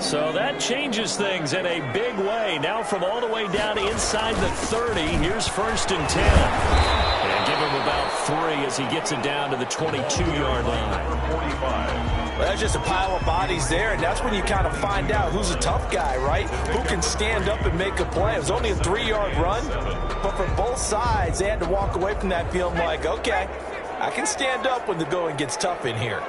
So that changes things in a big way. Now from all the way down inside the 30, here's 1st and 10. And give him about 3 as he gets it down to the 22-yard line. Well, that's just a pile of bodies there, and that's when you kind of find out who's a tough guy, right? Who can stand up and make a play. It was only a 3-yard run, but for both sides, they had to walk away from that feeling like, okay, I can stand up when the going gets tough in here.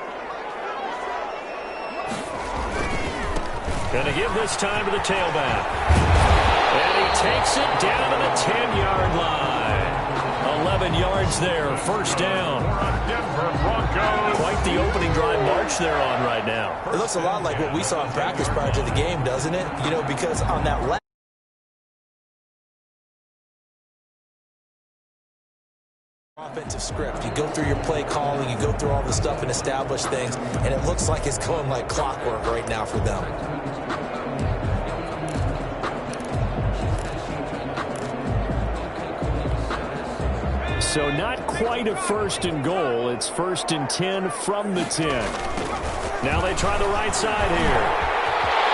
Going to give this time to the tailback. And he takes it down to the 10-yard line. 11 yards there, 1st down. Quite the opening drive march they're on right now. It looks a lot like what we saw in practice prior to the game, doesn't it? You know, because on that last offensive script, you go through your play calling, you go through all the stuff and establish things, and it looks like it's going like clockwork right now for them. So not quite a 1st and goal. It's 1st and 10 from the 10. Now they try the right side here.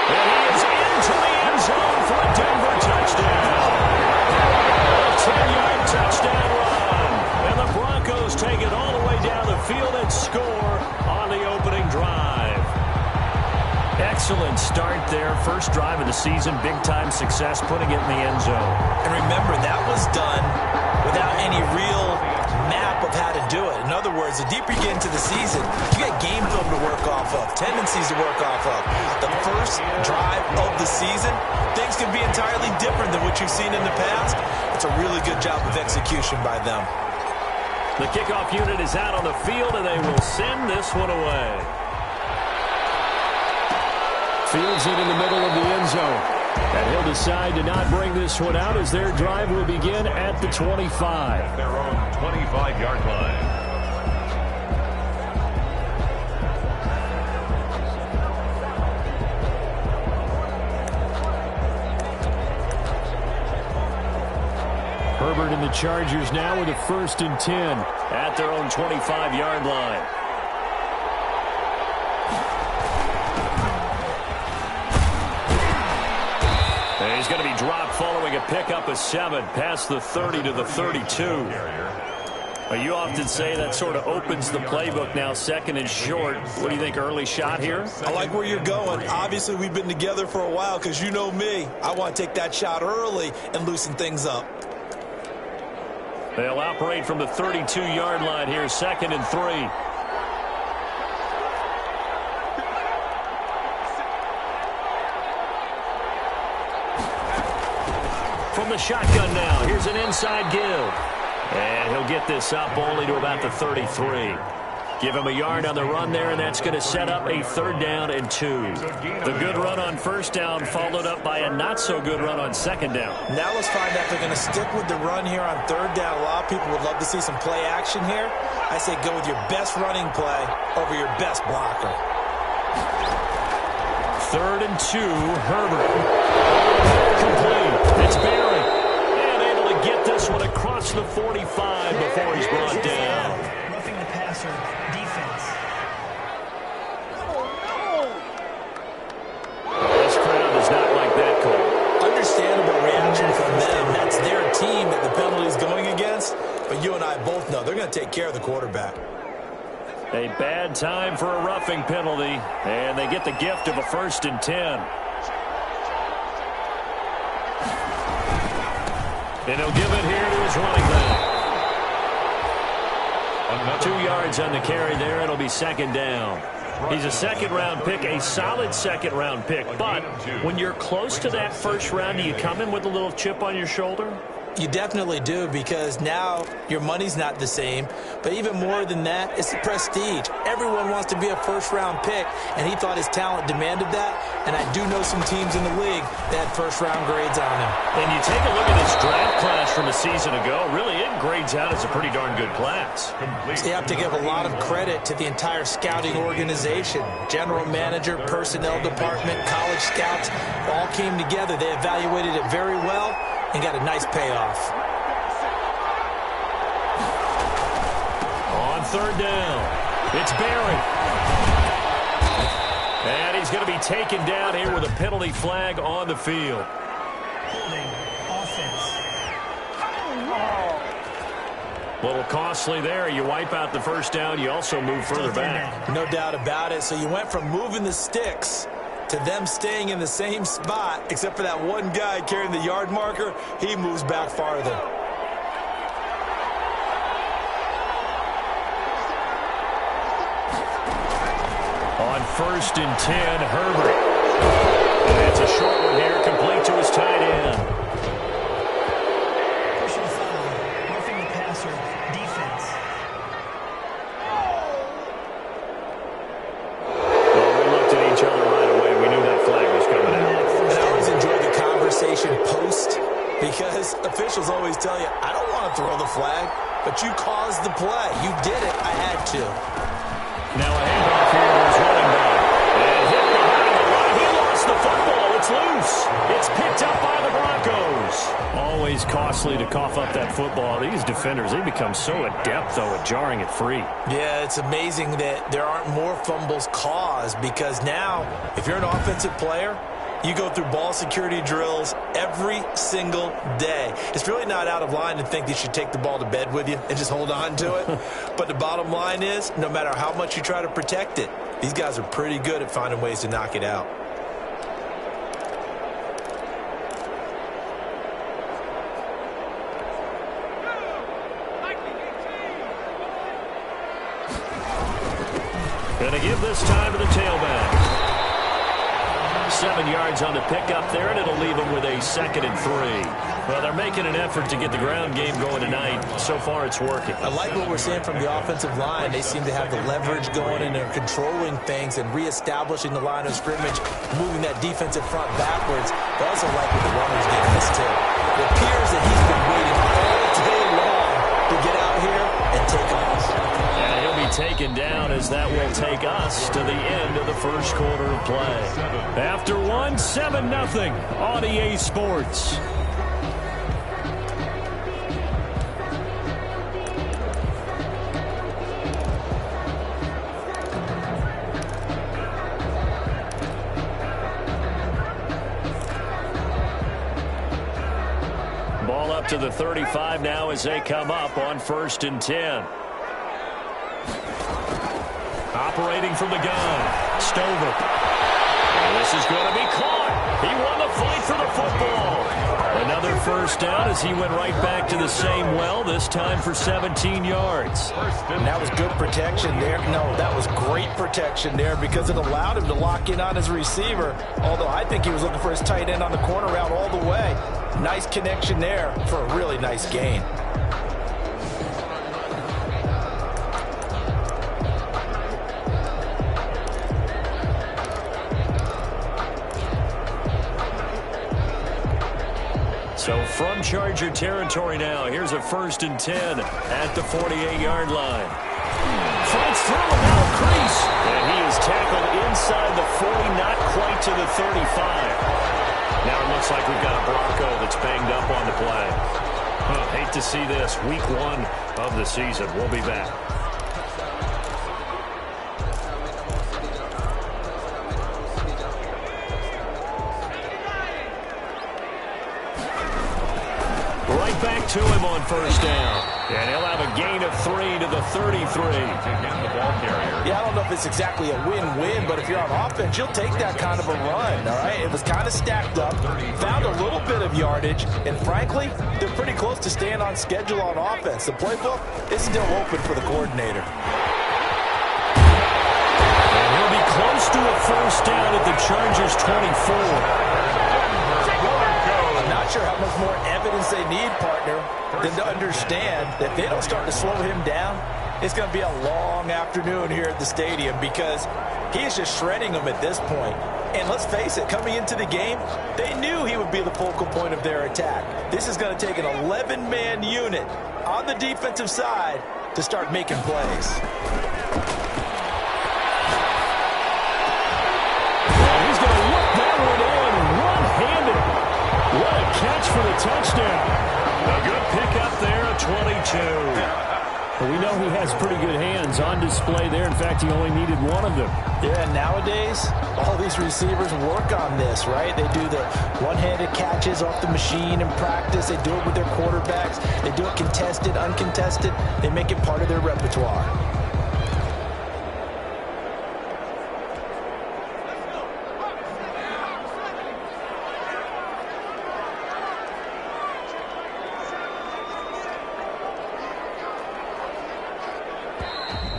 And he is into the end zone for a Denver touchdown. A 10-yard touchdown run. And the Broncos take it all the way down the field and score on the opening drive. Excellent start there. First drive of the season. Big-time success putting it in the end zone. And remember, that was done without any real map of how to do it. In other words, the deeper you get into the season, you got game film to work off of, tendencies to work off of. The first drive of the season, things can be entirely different than what you've seen in the past. It's a really good job of execution by them. The kickoff unit is out on the field, and they will send this one away. Fields it in the middle of the end zone. And he'll decide to not bring this one out as their drive will begin at the 25. Their own 25-yard line. Herbert and the Chargers now with a 1st and 10 at their own 25-yard line. He's going to be dropped following a pickup of 7 past the 30 to the 32. You often say that sort of opens the playbook now, 2nd and short. What do you think, early shot here? I like where you're going. Obviously, we've been together for a while because you know me. I want to take that shot early and loosen things up. They'll operate from the 32-yard line here, 2nd and 3. From the shotgun now, here's an inside give. And he'll get this up only to about the 33. Give him a yard on the run there, and that's going to set up a 3rd down and 2. The good run on 1st down followed up by a not-so-good run on 2nd down. Now let's find out if they're going to stick with the run here on 3rd down. A lot of people would love to see some play action here. I say go with your best running play over your best blocker. 3rd and 2, Herbert. Complete. It's Barry. And able to get this one across the 45 before he's brought down. Roughing the passer defense. This crowd does not like that call. Understandable reaction from them. That's their team that the penalty is going against. But you and I both know they're going to take care of the quarterback. A bad time for a roughing penalty, and they get the gift of a 1st and 10. And he'll give it here to his running back. 2 yards on the carry there. It'll be 2nd down. He's a 2nd-round pick, a solid 2nd-round pick. But when you're close to that 1st round, do you come in with a little chip on your shoulder? You definitely do, because now your money's not the same. But even more than that, it's the prestige. Everyone wants to be a 1st-round pick, and he thought his talent demanded that. And I do know some teams in the league that had 1st-round grades on him. And you take a look at his draft class from a season ago, really it grades out as a pretty darn good class. So you have to give a lot of credit to the entire scouting organization. General manager, personnel department, college scouts all came together. They evaluated it very well and got a nice payoff. On 3rd down, it's Barry. And he's going to be taken down here with a penalty flag on the field. Holding offense. A little costly there. You wipe out the first down. You also move further back. No doubt about it. So you went from moving the sticks to them staying in the same spot, except for that one guy carrying the yard marker. He moves back farther. On 1st and 10, Herbert. And it's a short one here, complete to his tight end. Personal foul. Roughing the passer. Defense. Well, we looked at each other right away. We knew that flag was coming out. And I always enjoy the conversation post, because officials always tell you, I don't want to throw the flag, but you caused the play. You did it. I had to. Now a handoff here to his running back. And hit behind the line. He lost the football. It's loose. It's picked up by the Broncos. Always costly to cough up that football. These defenders, they become so adept, though, at jarring it free. Yeah, it's amazing that there aren't more fumbles caused, because now, if you're an offensive player, you go through ball security drills every single day. It's really not out of line to think you should take the ball to bed with you and just hold on to it. But the bottom line is, no matter how much you try to protect it, these guys are pretty good at finding ways to knock it out. Gonna give this time to the tailback. 7 yards on the pickup there, and it'll leave them with a 2nd and 3. Well, they're making an effort to get the ground game going tonight. So far, it's working. I like what we're seeing from the offensive line. They seem to have the leverage going, and they're controlling things and reestablishing the line of scrimmage, moving that defensive front backwards. But I also like what the runner's getting this, too. It appears that he's been waiting all day long to get out here and take off. And he'll be taken down, as that will take us to the end of the first quarter of play. After 1, 7-0 on EA Sports. Ball up to the 35 now as they come up on 1st and 10. Operating from the gun, Stover. This is going to be caught. He won the fight for the football. Another first down as he went right back to the same well, this time for 17 yards. And that was good protection there. No, that was great protection there, because it allowed him to lock in on his receiver, although I think he was looking for his tight end on the corner route all the way. Nice connection there for a really nice gain. So from Charger territory now, here's a 1st and 10 at the 48-yard line. Fights through without a crease. And he is tackled inside the 40, not quite to the 35. Now it looks like we've got a Bronco that's banged up on the play. Hate to see this. Week 1 of the season. We'll be back. Right back to him on 1st down. And he'll have a gain of 3 to the 33. Yeah, I don't know if it's exactly a win-win, but if you're on offense, you'll take that kind of a run, all right? It was kind of stacked up, found a little bit of yardage, and frankly, they're pretty close to staying on schedule on offense. The playbook is still open for the coordinator. And he'll be close to a first down at the Chargers' 24. Not sure how much more evidence they need, partner, than to understand that if they don't start to slow him down, it's going to be a long afternoon here at the stadium, because he is just shredding them at this point. And let's face it, coming into the game, they knew he would be the focal point of their attack. This is going to take an 11-man unit on the defensive side to start making plays. He's going to look that one in one-handed. What a catch for the touchdown. A good pickup there, a 22. Well, we know he has pretty good hands on display there. In fact, he only needed one of them. Yeah, nowadays, all these receivers work on this, right? They do the one-handed catches off the machine in practice. They do it with their quarterbacks. They do it contested, uncontested. They make it part of their repertoire.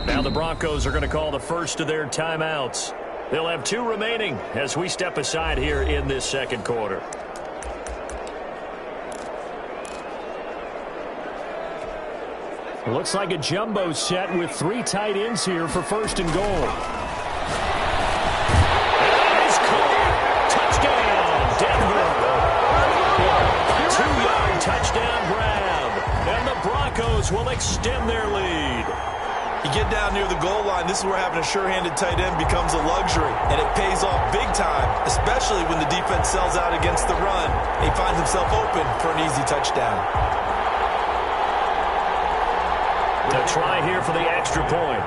Now the Broncos are going to call the first of their timeouts. They'll have 2 remaining as we step aside here in this second quarter. Looks like a jumbo set with 3 tight ends here for first and goal. That is caught. Touchdown, Denver. 2-yard touchdown grab. And the Broncos will extend their lead. You get down near the goal line, this is where having a sure-handed tight end becomes a luxury, and it pays off big time, especially when the defense sells out against the run. He finds himself open for an easy touchdown. A try here for the extra point.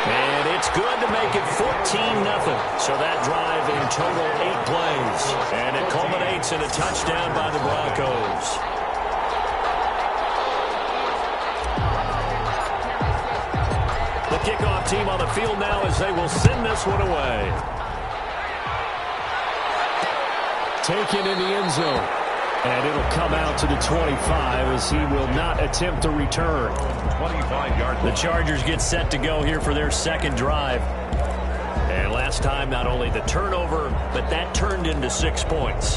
And it's good to make it 14-0. So that drive in total 8 plays. And it culminates in a touchdown by the Broncos. The kickoff team on the field now as they will send this one away. Taken in the end zone. And it'll come out to the 25 as he will not attempt to return. 25-yard. The Chargers get set to go here for their second drive. And last time, not only the turnover, but that turned into 6 points.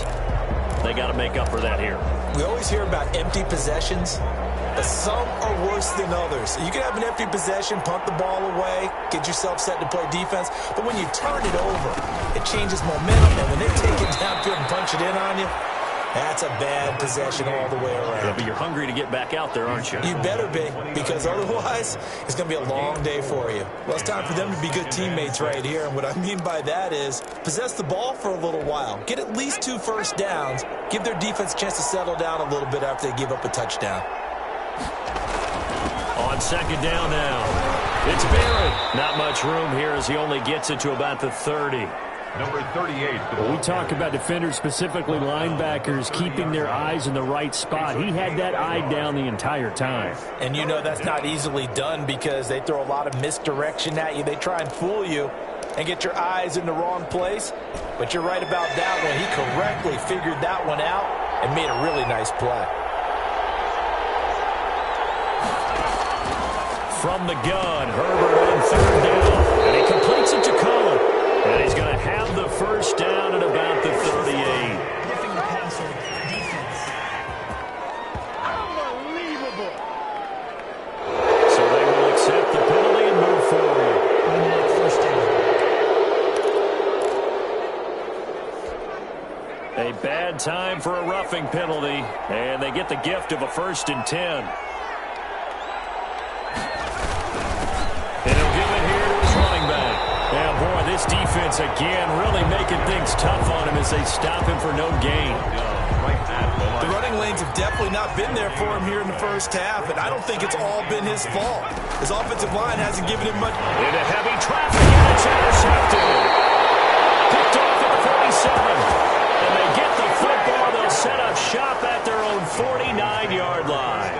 They got to make up for that here. We always hear about empty possessions, but some are worse than others. You can have an empty possession, punt the ball away, get yourself set to play defense, but when you turn it over, it changes momentum, and when they take it downfield and punch it in on you, that's a bad possession all the way around. Yeah, but you're hungry to get back out there, aren't you? You better be, because otherwise, it's going to be a long day for you. Well, it's time for them to be good teammates right here, and what I mean by that is possess the ball for a little while. Get at least 2 first downs. Give their defense a chance to settle down a little bit after they give up a touchdown. On second down now. It's Barrett. Not much room here as he only gets it to about the 30. Number 38. When we talk about defenders, specifically linebackers, keeping their eyes in the right spot, he had that eye down the entire time. And you know that's not easily done because they throw a lot of misdirection at you. They try and fool you and get your eyes in the wrong place. But you're right about that one. He correctly figured that one out and made a really nice play. From the gun, Herbert on third down. And he completes it to Cullen. And he's going to have the first down at about the 38. Roughing the passer, defense. Unbelievable. So they will accept the penalty and move forward. First down. A bad time for a roughing penalty. And they get the gift of a 1st and 10. Yeah, boy, this defense again really making things tough on him as they stop him for no gain. The running lanes have definitely not been there for him here in the first half, and I don't think it's all been his fault. His offensive line hasn't given him much. Into heavy traffic, and it's intercepted. Picked off at the 47. And they get the football. They'll set up shop at their own 49-yard line.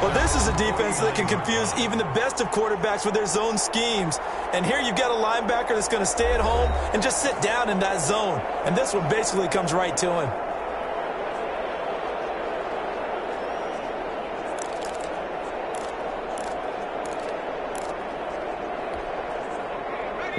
Well, this is a defense that can confuse even the best of quarterbacks with their zone schemes. And here you've got a linebacker that's going to stay at home and just sit down in that zone. And this one basically comes right to him.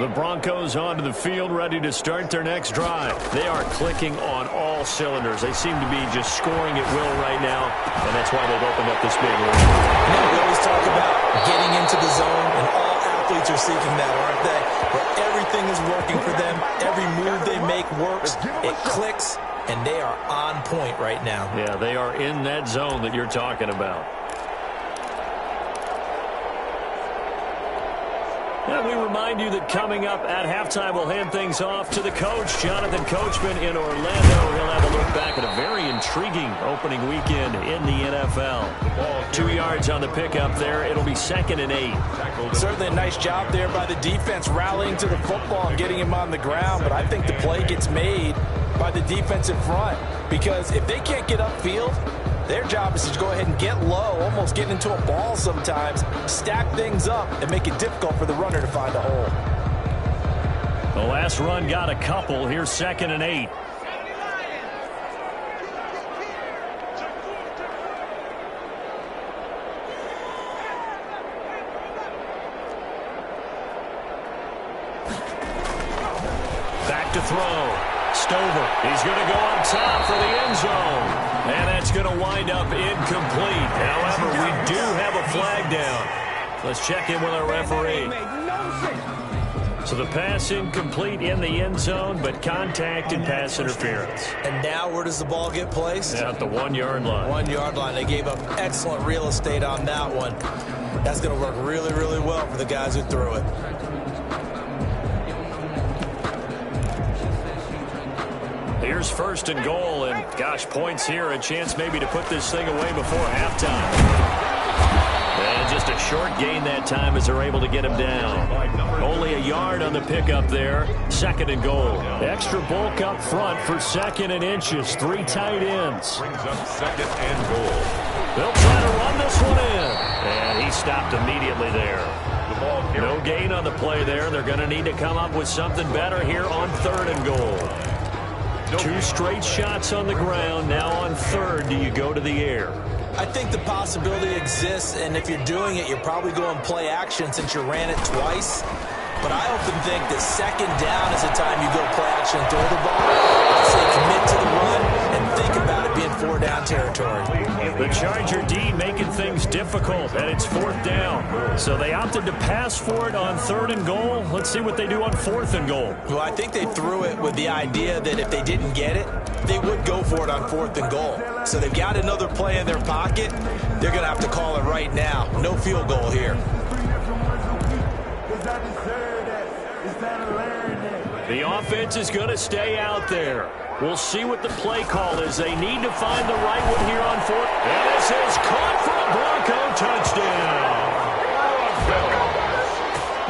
The Broncos onto the field, ready to start their next drive. They are clicking on all cylinders. They seem to be just scoring at will right now, and that's why they've opened up this big lead. You know, we always talk about getting into the zone, and all athletes are seeking that, aren't they? Where everything is working for them. Every move they make works. It clicks, and they are on point right now. Yeah, they are in that zone that you're talking about. And we remind you that coming up at halftime, we'll hand things off to the coach, Jonathan Coachman in Orlando. He'll have a look back at a very intriguing opening weekend in the NFL. 2 yards on the pickup there. It'll be 2nd and 8. Certainly a nice job there by the defense rallying to the football and getting him on the ground. But I think the play gets made by the defensive front, because if they can't get upfield, their job is to go ahead and get low, almost get into a ball sometimes, stack things up, and make it difficult for the runner to find a hole. The last run got a couple. Here's 2nd and 8. Back to throw. Stover. He's going to go up top for the end zone. And that's going to wind up incomplete. However, we do have a flag down. Let's check in with our referee. So the pass incomplete in the end zone, but contact and pass interference. And now where does the ball get placed? At the 1 yard line. 1 yard line. They gave up excellent real estate on that one. That's going to work really, really well for the guys who threw it. Here's 1st and goal, and gosh, points here, a chance maybe to put this thing away before halftime. And just a short gain that time as they're able to get him down. Only a yard on the pickup there. 2nd and goal. Extra bulk up front for 2nd and inches. 3 tight ends. Brings up 2nd and goal. They'll try to run this one in. And he stopped immediately there. No gain on the play there. They're going to need to come up with something better here on 3rd and goal. 2 straight shots on the ground. Now on 3rd, do you go to the air? I think the possibility exists, and if you're doing it, you're probably going play action since you ran it twice. But I often think that 2nd down is the time you go play action and throw the ball. I say commit to the run and think about it being 4 down territory. The Charger D making things difficult, and it's 4th down. So they opted to pass for it on 3rd and goal. Let's see what they do on 4th and goal. Well, I think they threw it with the idea that if they didn't get it, they would go for it on 4th and goal. So they've got another play in their pocket. They're going to have to call it right now. No field goal here. The offense is going to stay out there. We'll see what the play call is. They need to find the right one here on 4th. And this is caught for a Bronco touchdown.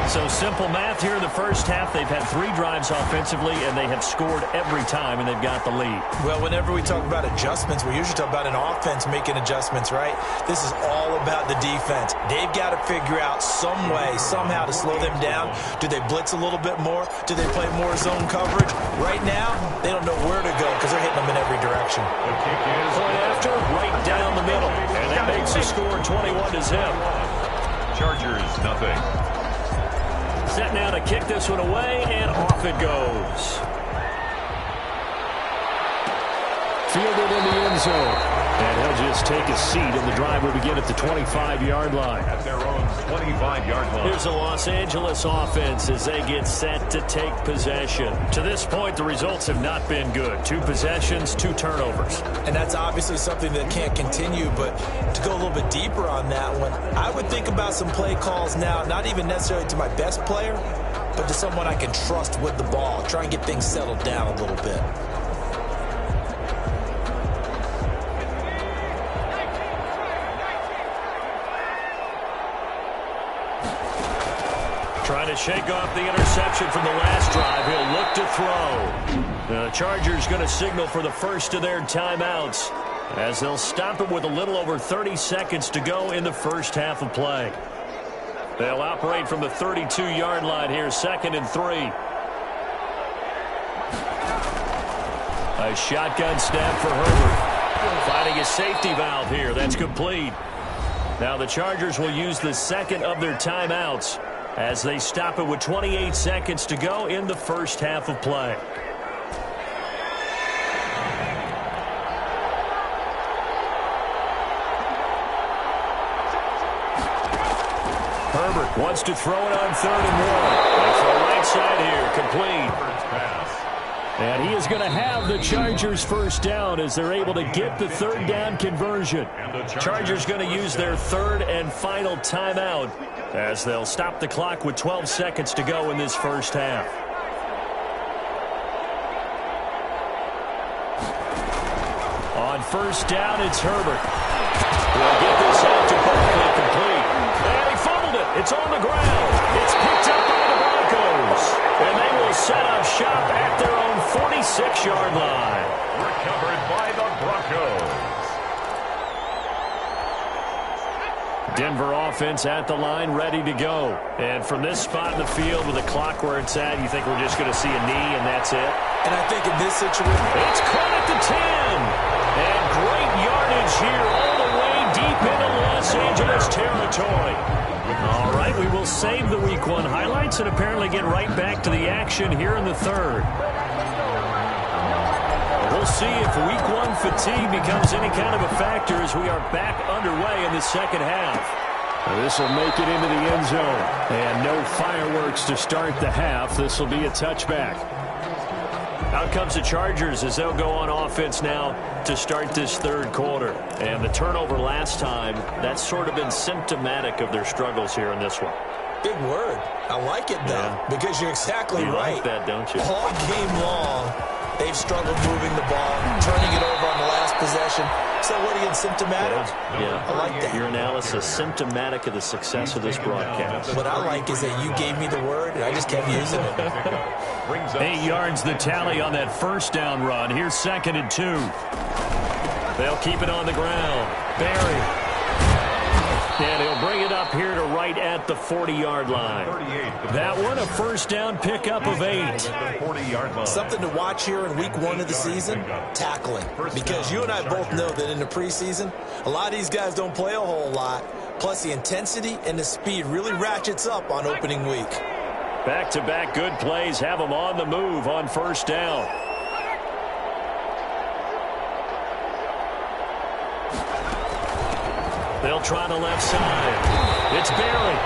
So simple math here in the first half. They've had 3 drives offensively, and they have scored every time, and they've got the lead. Well, whenever we talk about adjustments, we usually talk about an offense making adjustments, right? This is all about the defense. They've got to figure out some way, somehow to slow them down. Do they blitz a little bit more? Do they play more zone coverage? Right now, they don't know where to go because they're hitting them in every direction. The kick is Point after, right down the middle. And that makes the score 21-0. Chargers, nothing. Set now to kick this one away, and off it goes. Fielded in the end zone. And he'll just take a seat, and the drive will begin at the 25-yard line. At their own 25-yard line. Here's the Los Angeles offense as they get set to take possession. To this point, the results have not been good. 2 possessions, 2 turnovers. And that's obviously something that can't continue, but to go a little bit deeper on that one, I would think about some play calls now, not even necessarily to my best player, but to someone I can trust with the ball. Try and get things settled down a little bit. Trying to shake off the interception from the last drive. He'll look to throw. The Chargers going to signal for the first of their timeouts as they'll stop it with a little over 30 seconds to go in the first half of play. They'll operate from the 32-yard line here, 2nd and 3. A shotgun snap for Herbert. Finding a safety valve here. That's complete. Now the Chargers will use the second of their timeouts as they stop it with 28 seconds to go in the first half of play. Herbert wants to throw it on 3rd and 1. They throw right side here, complete. And he is going to have the Chargers first down as they're able to get the third down conversion. Chargers going to use their third and final timeout as they'll stop the clock with 12 seconds to go in this first half. On first down, it's Herbert. We'll get this out to Barkley complete. And he fumbled it. It's on the ground. It's picked up by the Broncos. And they will set up shop at their own 46-yard line. Recovered by the Broncos. Denver offense at the line, ready to go. And from this spot in the field with the clock where it's at, you think we're just going to see a knee and that's it? And I think in this situation, it's caught at the 10. And great yardage here all the way deep into Los Angeles territory. All right, we will save the Week 1 highlights and apparently get right back to the action here in the third. We'll see if Week 1 fatigue becomes any kind of a factor as we are back underway in the second half. This will make it into the end zone. And no fireworks to start the half. This will be a touchback. Out comes the Chargers as they'll go on offense now to start this third quarter. And the turnover last time, that's sort of been symptomatic of their struggles here in this one. big word. I like it, though, because you're exactly right. You like that, don't you? All game long, they've struggled moving the ball, turning it over on the last possession. So what are you, symptomatic? Yeah. I like that. Your analysis, symptomatic of the success of this broadcast. What I like is that you gave me the word, and I just kept using it. 8 yards the tally on that first down run. Here's 2nd and 2. They'll keep it on the ground. Barry. And he'll bring it up here to right at the 40-yard line. That one, a first down pickup of 8. Something to watch here in week 1 of the season, tackling. Because you and I both know that in the preseason, a lot of these guys don't play a whole lot. Plus, the intensity and the speed really ratchets up on opening week. Back-to-back good plays have them on the move on first down. They'll try the left side. It's Barry.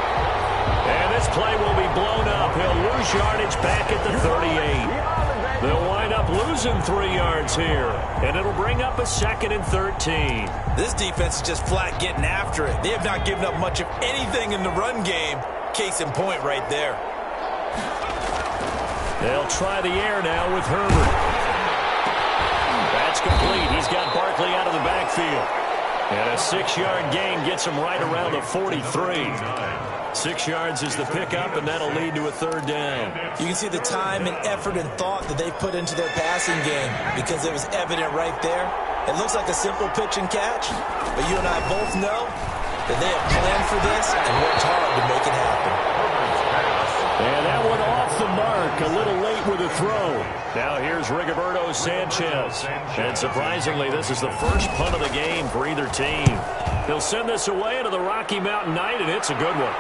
And this play will be blown up. He'll lose yardage back at the 38. They'll wind up losing 3 yards here. And it'll bring up a 2nd and 13. This defense is just flat getting after it. They have not given up much of anything in the run game. Case in point right there. They'll try the air now with Herbert. That's complete. He's got Barkley out of the backfield. And a 6-yard gain gets him right around the 43. 6 yards is the pickup, and that'll lead to a 3rd down. You can see the time and effort and thought that they put into their passing game because it was evident right there. It looks like a simple pitch and catch, but you and I both know that they have planned for this and worked hard to make it happen. And that one off the mark, a little late with a throw. Now here's Rigoberto Sanchez. And surprisingly, this is the first punt of the game for either team. He'll send this away to the Rocky Mountain Night, and it's a good one.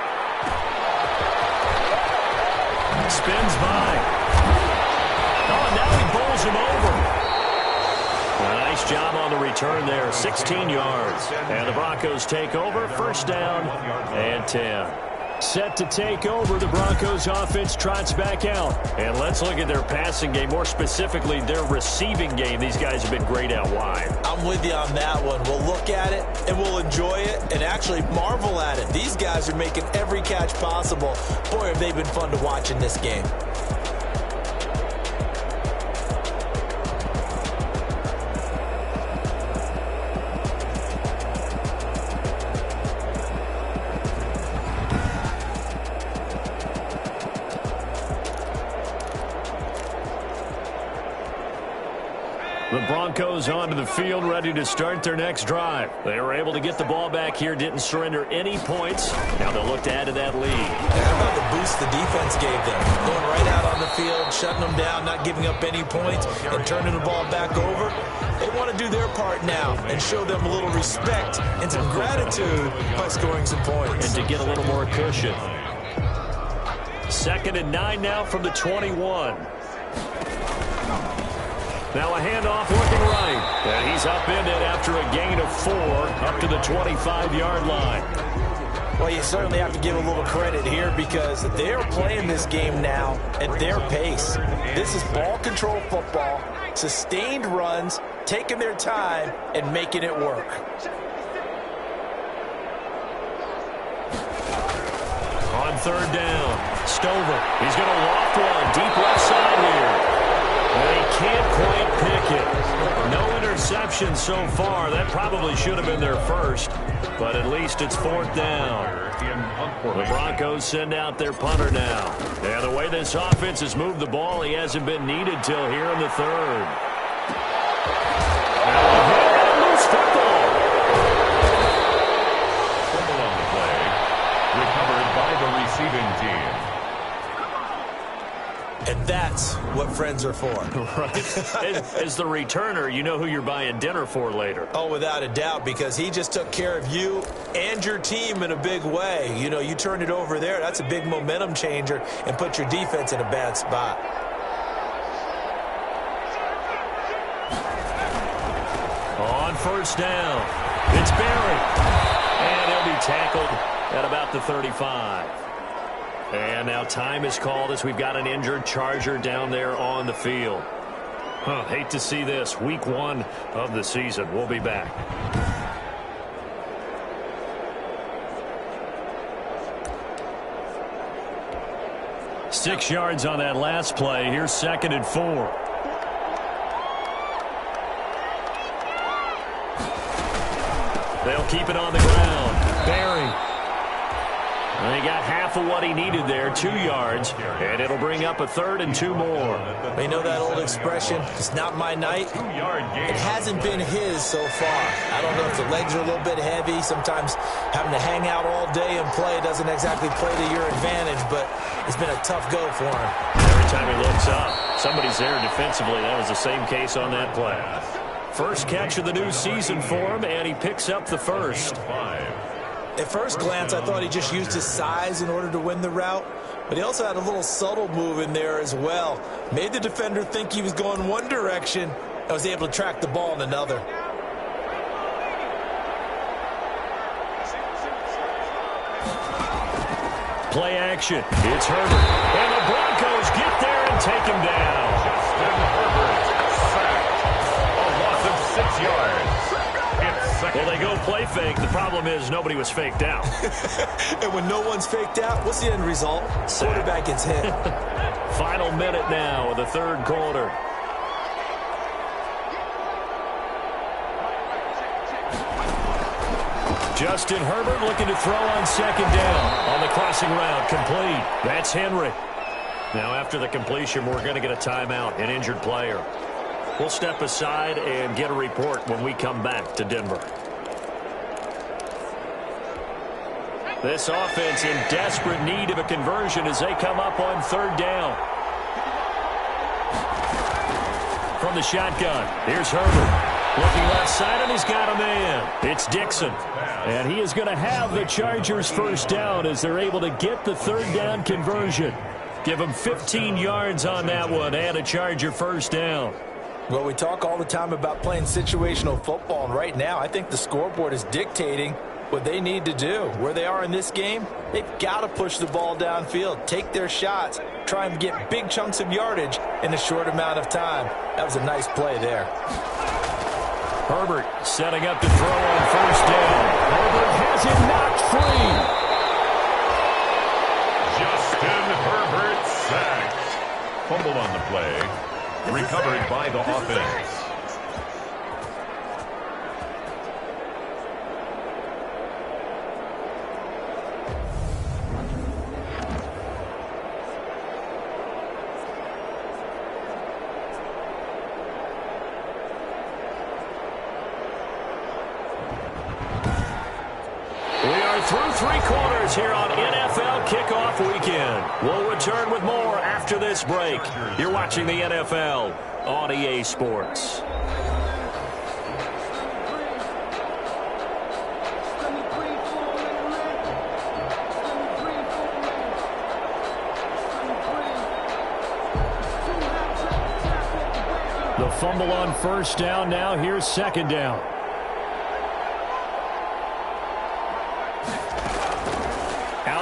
Spins by. Oh, and now he bowls him over. A nice job on the return there, 16 yards. And the Broncos take over, first down and 10. Set to take over, the Broncos offense trots back out. And let's look at their passing game, more specifically their receiving game. These guys have been great out wide. I'm with you on that one. We'll look at it, and we'll enjoy it, and actually marvel at it. These guys are making every catch possible. Boy, have they been fun to watch in this game. The Broncos onto the field, ready to start their next drive. They were able to get the ball back here, didn't surrender any points. Now they'll look to add to that lead. How about the boost the defense gave them? Going right out on the field, shutting them down, not giving up any points, and turning the ball back over. They want to do their part now and show them a little respect and some gratitude by scoring some points. And to get a little more cushion. 2nd and 9 now from the 21. Now a handoff looking right. And he's upended after a gain of 4 up to the 25-yard line. Well, you certainly have to give a little credit here because they're playing this game now at their pace. This is ball control football, sustained runs, taking their time, and making it work. On third down, Stover. He's going to loft one deep left side here. And he can't quite pick it. No interception so far. That probably should have been their first, but at least it's fourth down. The Broncos send out their punter now. Yeah, the way this offense has moved the ball, he hasn't been needed till here in the third. Loose football. Fumble on the play. Recovered by the receiving team. And that's what friends are for. Right. As the returner, you know who you're buying dinner for later. Oh, without a doubt, because he just took care of you and your team in a big way. You know, you turned it over there. That's a big momentum changer and put your defense in a bad spot. On first down, it's Barry. And he'll be tackled at about the 35. And now time is called as we've got an injured Charger down there on the field. Hate to see this. Week 1 of the season. We'll be back. Six yards on that last play. Here's 2nd and 4. They'll keep it on the ground. Barry. And he got half of what he needed there, 2 yards, and it'll bring up a 3rd and 2 more. You know that old expression, it's not my night? It hasn't been his so far. I don't know if the legs are a little bit heavy. Sometimes having to hang out all day and play doesn't exactly play to your advantage, but it's been a tough go for him. Every time he looks up, somebody's there defensively. That was the same case on that play. First catch of the new season for him, and he picks up the first. At first glance, I thought he just used his size in order to win the route, but he also had a little subtle move in there as well. Made the defender think he was going one direction and was able to track the ball in another. Play action. It's Herbert. And the Broncos get there and take him down. Justin Herbert sacked. A loss of 6 yards. Well, they go play fake. The problem is nobody was faked out. And when no one's faked out, what's the end result? Quarterback gets hit. Final minute now of the third quarter. Justin Herbert looking to throw on 2nd down. On the crossing route, complete. That's Henry. Now after the completion, we're going to get a timeout, an injured player. We'll step aside and get a report when we come back to Denver. This offense in desperate need of a conversion as they come up on 3rd down. From the shotgun, here's Herbert. Looking left side, and he's got a man. It's Dixon. And he is going to have the Chargers first down as they're able to get the 3rd down conversion. Give them 15 yards on that one and a Charger first down. Well, we talk all the time about playing situational football, and right now I think the scoreboard is dictating what they need to do. Where they are in this game, they've got to push the ball downfield, take their shots, try and get big chunks of yardage in a short amount of time. That was a nice play there. Herbert setting up to throw on first down. Herbert has it knocked free. Justin Herbert sacked. Fumble on the play. Recovered by the offense. Through 3 quarters here on NFL Kickoff Weekend. We'll return with more after this break. You're watching the NFL on EA Sports. The fumble on first down now. Here's 2nd down.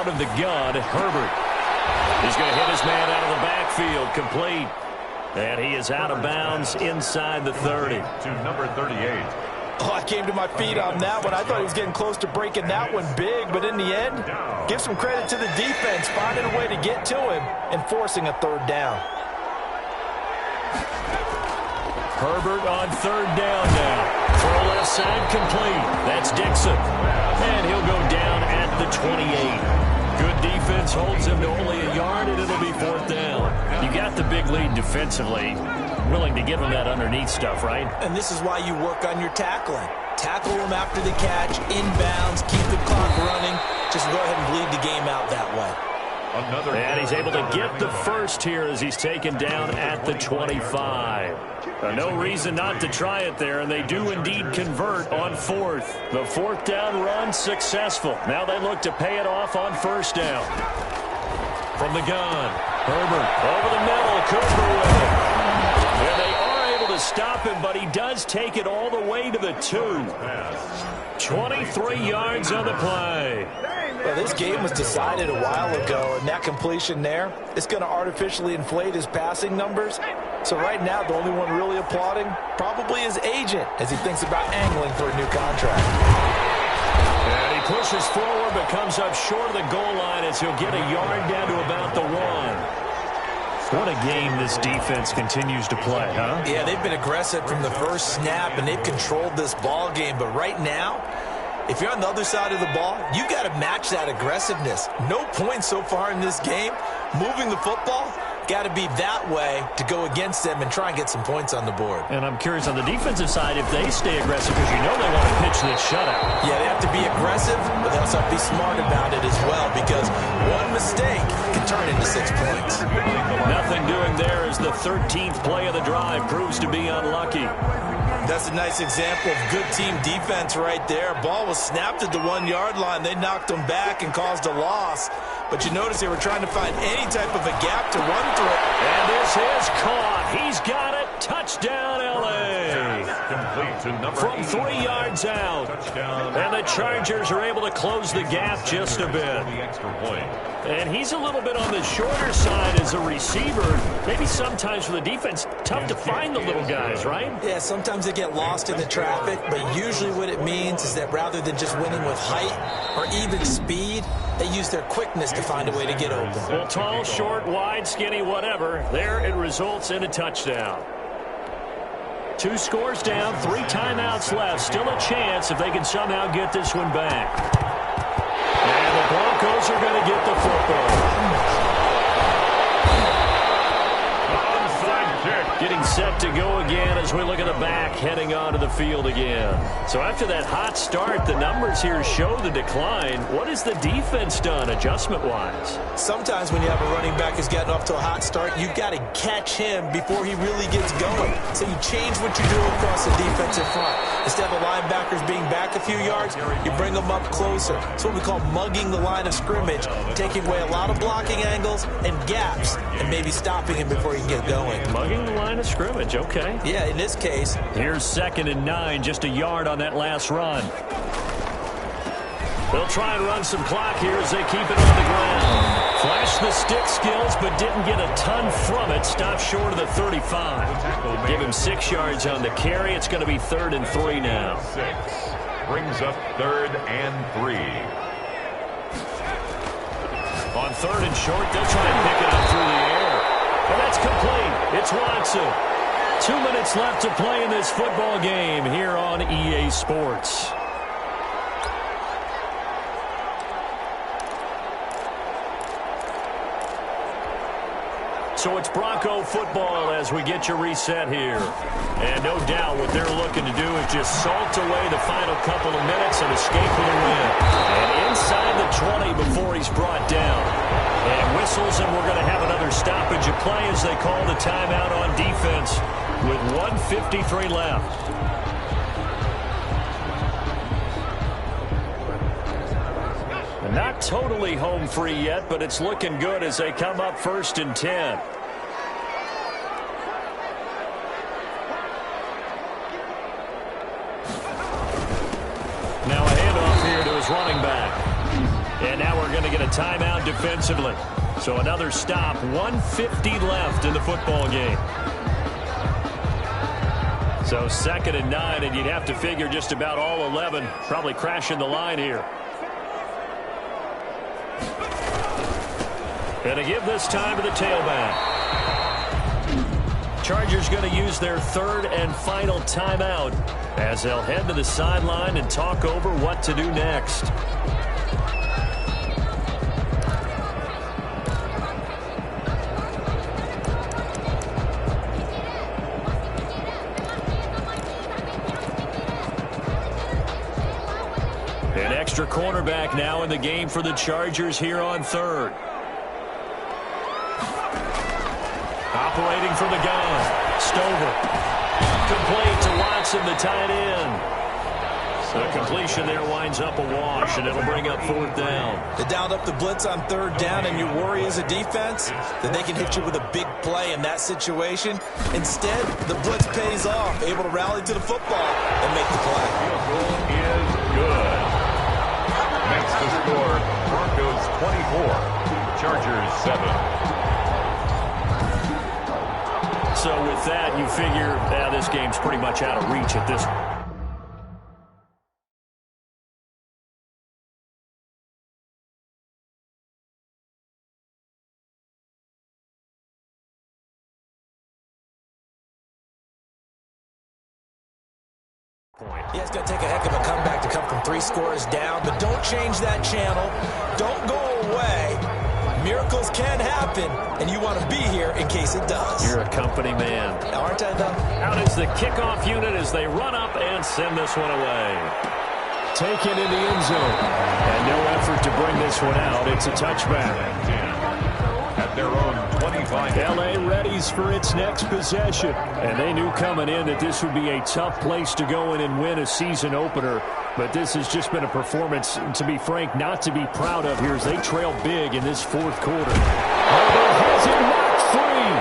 out of the gun. Herbert. He's going to hit his man out of the backfield. Complete. And he is out of bounds inside the 30. To number 38. Oh, I came to my feet on that one. I thought he was getting close to breaking that one big, but in the end, give some credit to the defense, finding a way to get to him and forcing a third down. Herbert on third down now. Throw left side complete. That's Dixon. And he'll go down at the 28. Good defense holds him to only a yard, and it'll be fourth down. You got the big lead defensively. Willing to give him that underneath stuff, right? And this is why you work on your tackling. Tackle him after the catch, inbounds, keep the clock running. Just go ahead and bleed the game out that way. And he's able to get the first here as he's taken down at the 25. No reason not to try it there, and they do indeed convert on fourth. The fourth down run successful. Now they look to pay it off on first down. From the gun, Herbert over the middle, Cooper with it. And they are able to stop him, but he does take it all the way to the 2. 23 yards on the play. Well, this game was decided a while ago, and that completion there is going to artificially inflate his passing numbers. So right now, the only one really applauding probably his agent as he thinks about angling for a new contract. And he pushes forward but comes up short of the goal line as he'll get a yard down to about the 1. What a game this defense continues to play, huh? Yeah, they've been aggressive from the first snap, and they've controlled this ball game. But right now, if you're on the other side of the ball, you've got to match that aggressiveness. No points so far in this game. Moving the football, got to be that way to go against them and try and get some points on the board. And I'm curious on the defensive side if they stay aggressive, because you know they want to pitch this shutout. Yeah, they have to be aggressive, but they also have to be smart about it as well, because one mistake can turn into 6 points. Nothing doing there as the 13th play of the drive proves to be unlucky. That's a nice example of good team defense right there. Ball was snapped at the 1 yard line. They knocked them back and caused a loss. But you notice they were trying to find any type of a gap to run through. And this is caught. He's got it. Touchdown, L.A. From 3 yards out. And the Chargers are able to close the gap just a bit. And he's a little bit on the shorter side as a receiver. Maybe sometimes for the defense, tough to find the little guys, right? Yeah, sometimes they get lost in the traffic, but usually what it means is that rather than just winning with height or even speed, they use their quickness to find a way to get open. Well, tall, short, wide, skinny, whatever. There it results in a touchdown. 2 scores down, 3 timeouts left. Still a chance if they can somehow get this one back. And the Broncos are going to get the football. Getting set to go again as we look at the back, heading onto the field again. So after that hot start, the numbers here show the decline. What has the defense done adjustment-wise? Sometimes when you have a running back who's gotten off to a hot start, you've got to catch him before he really gets going. So you change what you do across the defensive front. Instead of the linebackers being back a few yards, you bring them up closer. It's what we call mugging the line of scrimmage, taking away a lot of blocking angles and gaps, and maybe stopping him before he can get going. Mugging the line of scrimmage, okay. Yeah, in this case. Here's 2nd and 9, just a yard on that last run. They'll try and run some clock here as they keep it on the ground. Flashed the stick skills, but didn't get a ton from it. Stopped short of the 35. Give him 6 yards on the carry. It's going to be 3rd and 3 now. 6 brings up 3rd and 3. On 3rd and short, they'll try and pick it up through the air. And that's complete. It's Watson. 2 minutes left to play in this football game here on EA Sports. So it's Bronco football as we get you reset here. And no doubt what they're looking to do is just salt away the final couple of minutes and escape with a win. And inside the 20 before he's brought down. And whistles, and we're going to have another stoppage of play as they call the timeout on defense with 1:53 left. And not totally home free yet, but it's looking good as they come up 1st and 10. Now a handoff here to his running back. And now we're going to get a timeout defensively. So another stop, 1:50 left in the football game. So 2nd and 9, and you'd have to figure just about all 11 probably crashing the line here. And to give this time to the tailback. Chargers going to use their 3rd and final timeout as they'll head to the sideline and talk over what to do next. An extra cornerback now in the game for the Chargers here on 3rd. Operating from the gun, Stover. Complete to Watson, the tight end. The completion there winds up a wash, and it'll bring up 4th down. They dialed up the blitz on 3rd down, and you worry as a defense that they can hit you with a big play in that situation. Instead, the blitz pays off, able to rally to the football and make the play. Field goal is good. Next to score, Broncos 24, Chargers 7. So with that, you figure this game's pretty much out of reach at this point. Yeah, it's going to take a heck of a comeback to come from 3 scores down, but don't change that channel. Don't go away. Miracles can happen, and you want to be here in case it does. You're a company man. Aren't I, though? Out is the kickoff unit as they run up and send this one away. Taken in the end zone. And no effort to bring this one out. It's a touchback. At their own 25. L.A. readies for its next possession. And they knew coming in that this would be a tough place to go in and win a season opener. But this has just been a performance, to be frank, not to be proud of here as they trail big in this 4th quarter. Herbert has it knocked free.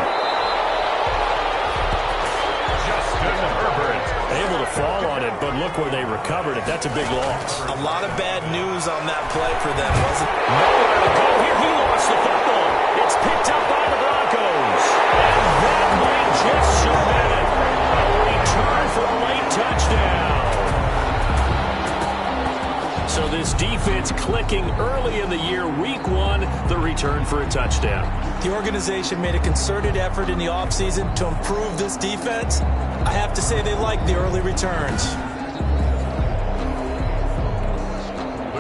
Justin Herbert. Able to fall on it, but look where they recovered it. That's a big loss. A lot of bad news on that play for them, wasn't it? Nowhere to go here. He lost the football. It's picked up by the Broncos. And that might just cement it. A return for a late touchdown. So this defense clicking early in the year, week 1, the return for a touchdown. The organization made a concerted effort in the offseason to improve this defense. I have to say they like the early returns.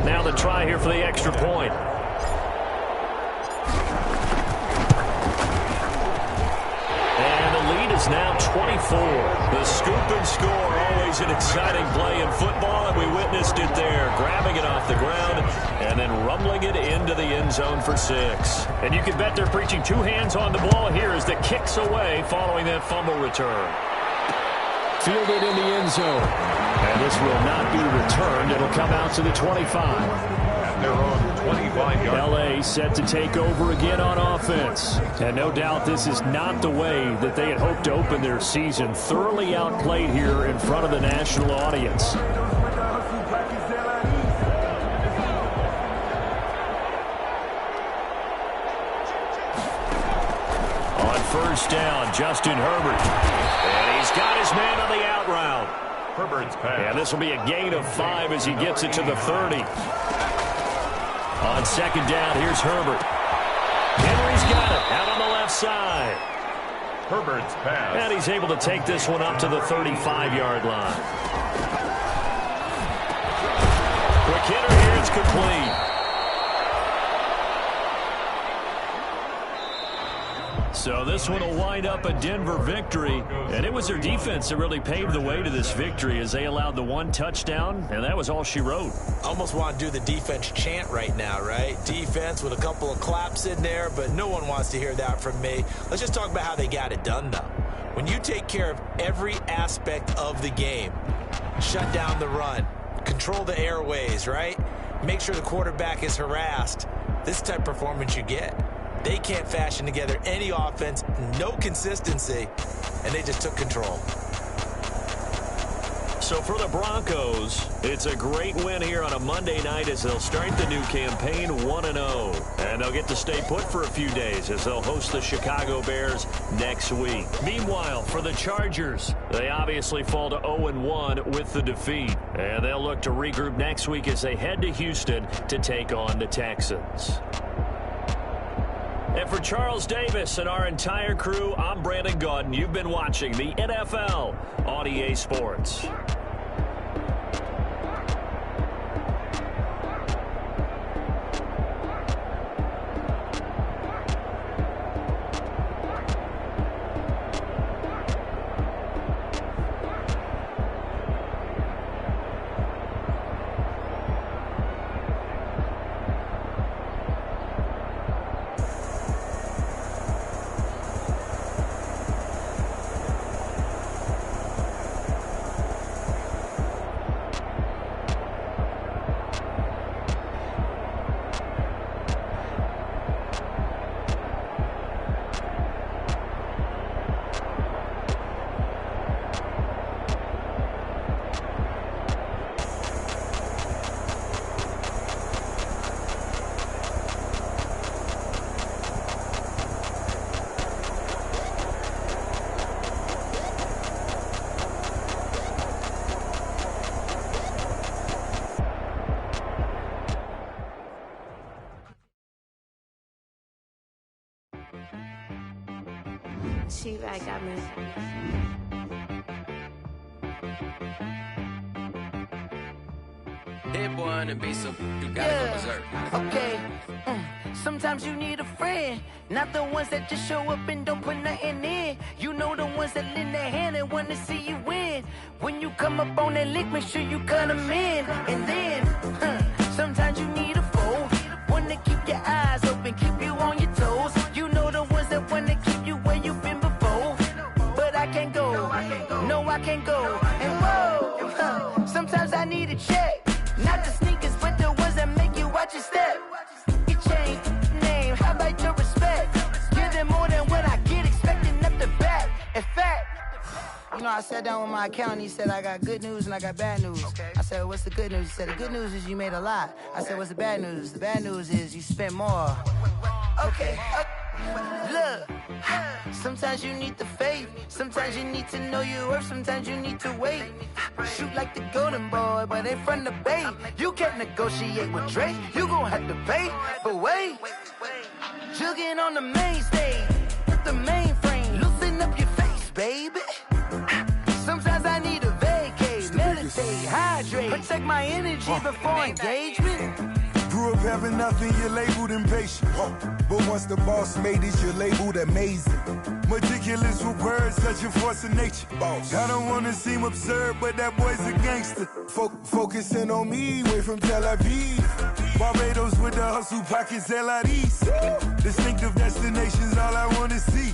Now the try here for the extra point. And the lead is now 24. The scoop and score, always an exciting play in football, and we witnessed it there, grabbing it off the ground and then rumbling it into the end zone for 6. And you can bet they're preaching 2 hands on the ball here as the kick's away following that fumble return. Fielded in the end zone. And this will not be returned. It'll come out to the 25. At their own 25-yard. L.A. set to take over again on offense. And no doubt this is not the way that they had hoped to open their season. Thoroughly outplayed here in front of the national audience. On 1st down, Justin Herbert. And he's got his man on the out route. Herbert's pass. And this will be a gain of 5 as he gets it to the 30. On 2nd down, here's Herbert. Henry's got it out on the left side. Herbert's pass. And he's able to take this one up to the 35-yard line. Quick hitter here, it's complete. So this one will wind up a Denver victory, and it was their defense that really paved the way to this victory as they allowed the 1 touchdown, and that was all she wrote. Almost want to do the defense chant right now, right? Defense with a couple of claps in there, but no one wants to hear that from me. Let's just talk about how they got it done, though. When you take care of every aspect of the game, shut down the run, control the airways, right? Make sure the quarterback is harassed. This type of performance you get. They can't fashion together any offense, no consistency, and they just took control. So for the Broncos, it's a great win here on a Monday night as they'll start the new campaign 1-0. And they'll get to stay put for a few days as they'll host the Chicago Bears next week. Meanwhile, for the Chargers, they obviously fall to 0-1 with the defeat. And they'll look to regroup next week as they head to Houston to take on the Texans. And for Charles Davis and our entire crew, I'm Brandon Gaudin. You've been watching the NFL on EA Sports. T-Bag got me. Hit one and be some, you gotta go berserk. Okay. Sometimes you need a friend, not the ones that just show up and don't put nothing in. You know the ones that lend their hand and want to see you win. When you come up on that lick, make sure you cut them in. And then, sometimes you need a foe, one to keep your eyes open, keep you on your toes. You know the ones that want to keep you where you've been before. But I can't go, no I can't go. And whoa, sometimes I need a check. Not the sneakers, but the ones that make you watch your step. Your chain, name, how about your respect? Give them more than what I get, expecting up the back. In fact, you know, I sat down with my accountant. He said, I got good news and I got bad news. I said, what's the good news? He said, the good news is you made a lot. I said, what's the bad news? The bad news is you spent more. Okay. Look, sometimes you need the faith. Sometimes you need to know your worth. Sometimes you need to wait. Shoot like the golden boy, but ain't from the bay. You can't negotiate with Drake. You gon' have to pay. But wait, jugging on the main stage with the mainframe. Loosen up your face, baby. Sometimes I need a vacate, meditate, hydrate, protect my energy before engagement. Grew up having nothing, you're labeled impatient. But once the boss made it, you're labeled amazing. Meticulous with words, such a force of nature. I don't wanna seem absurd, but that boy's a gangster. Focusing on me, way from Tel Aviv. Barbados with the hustle pockets, LIDs. Distinctive destinations, all I wanna see.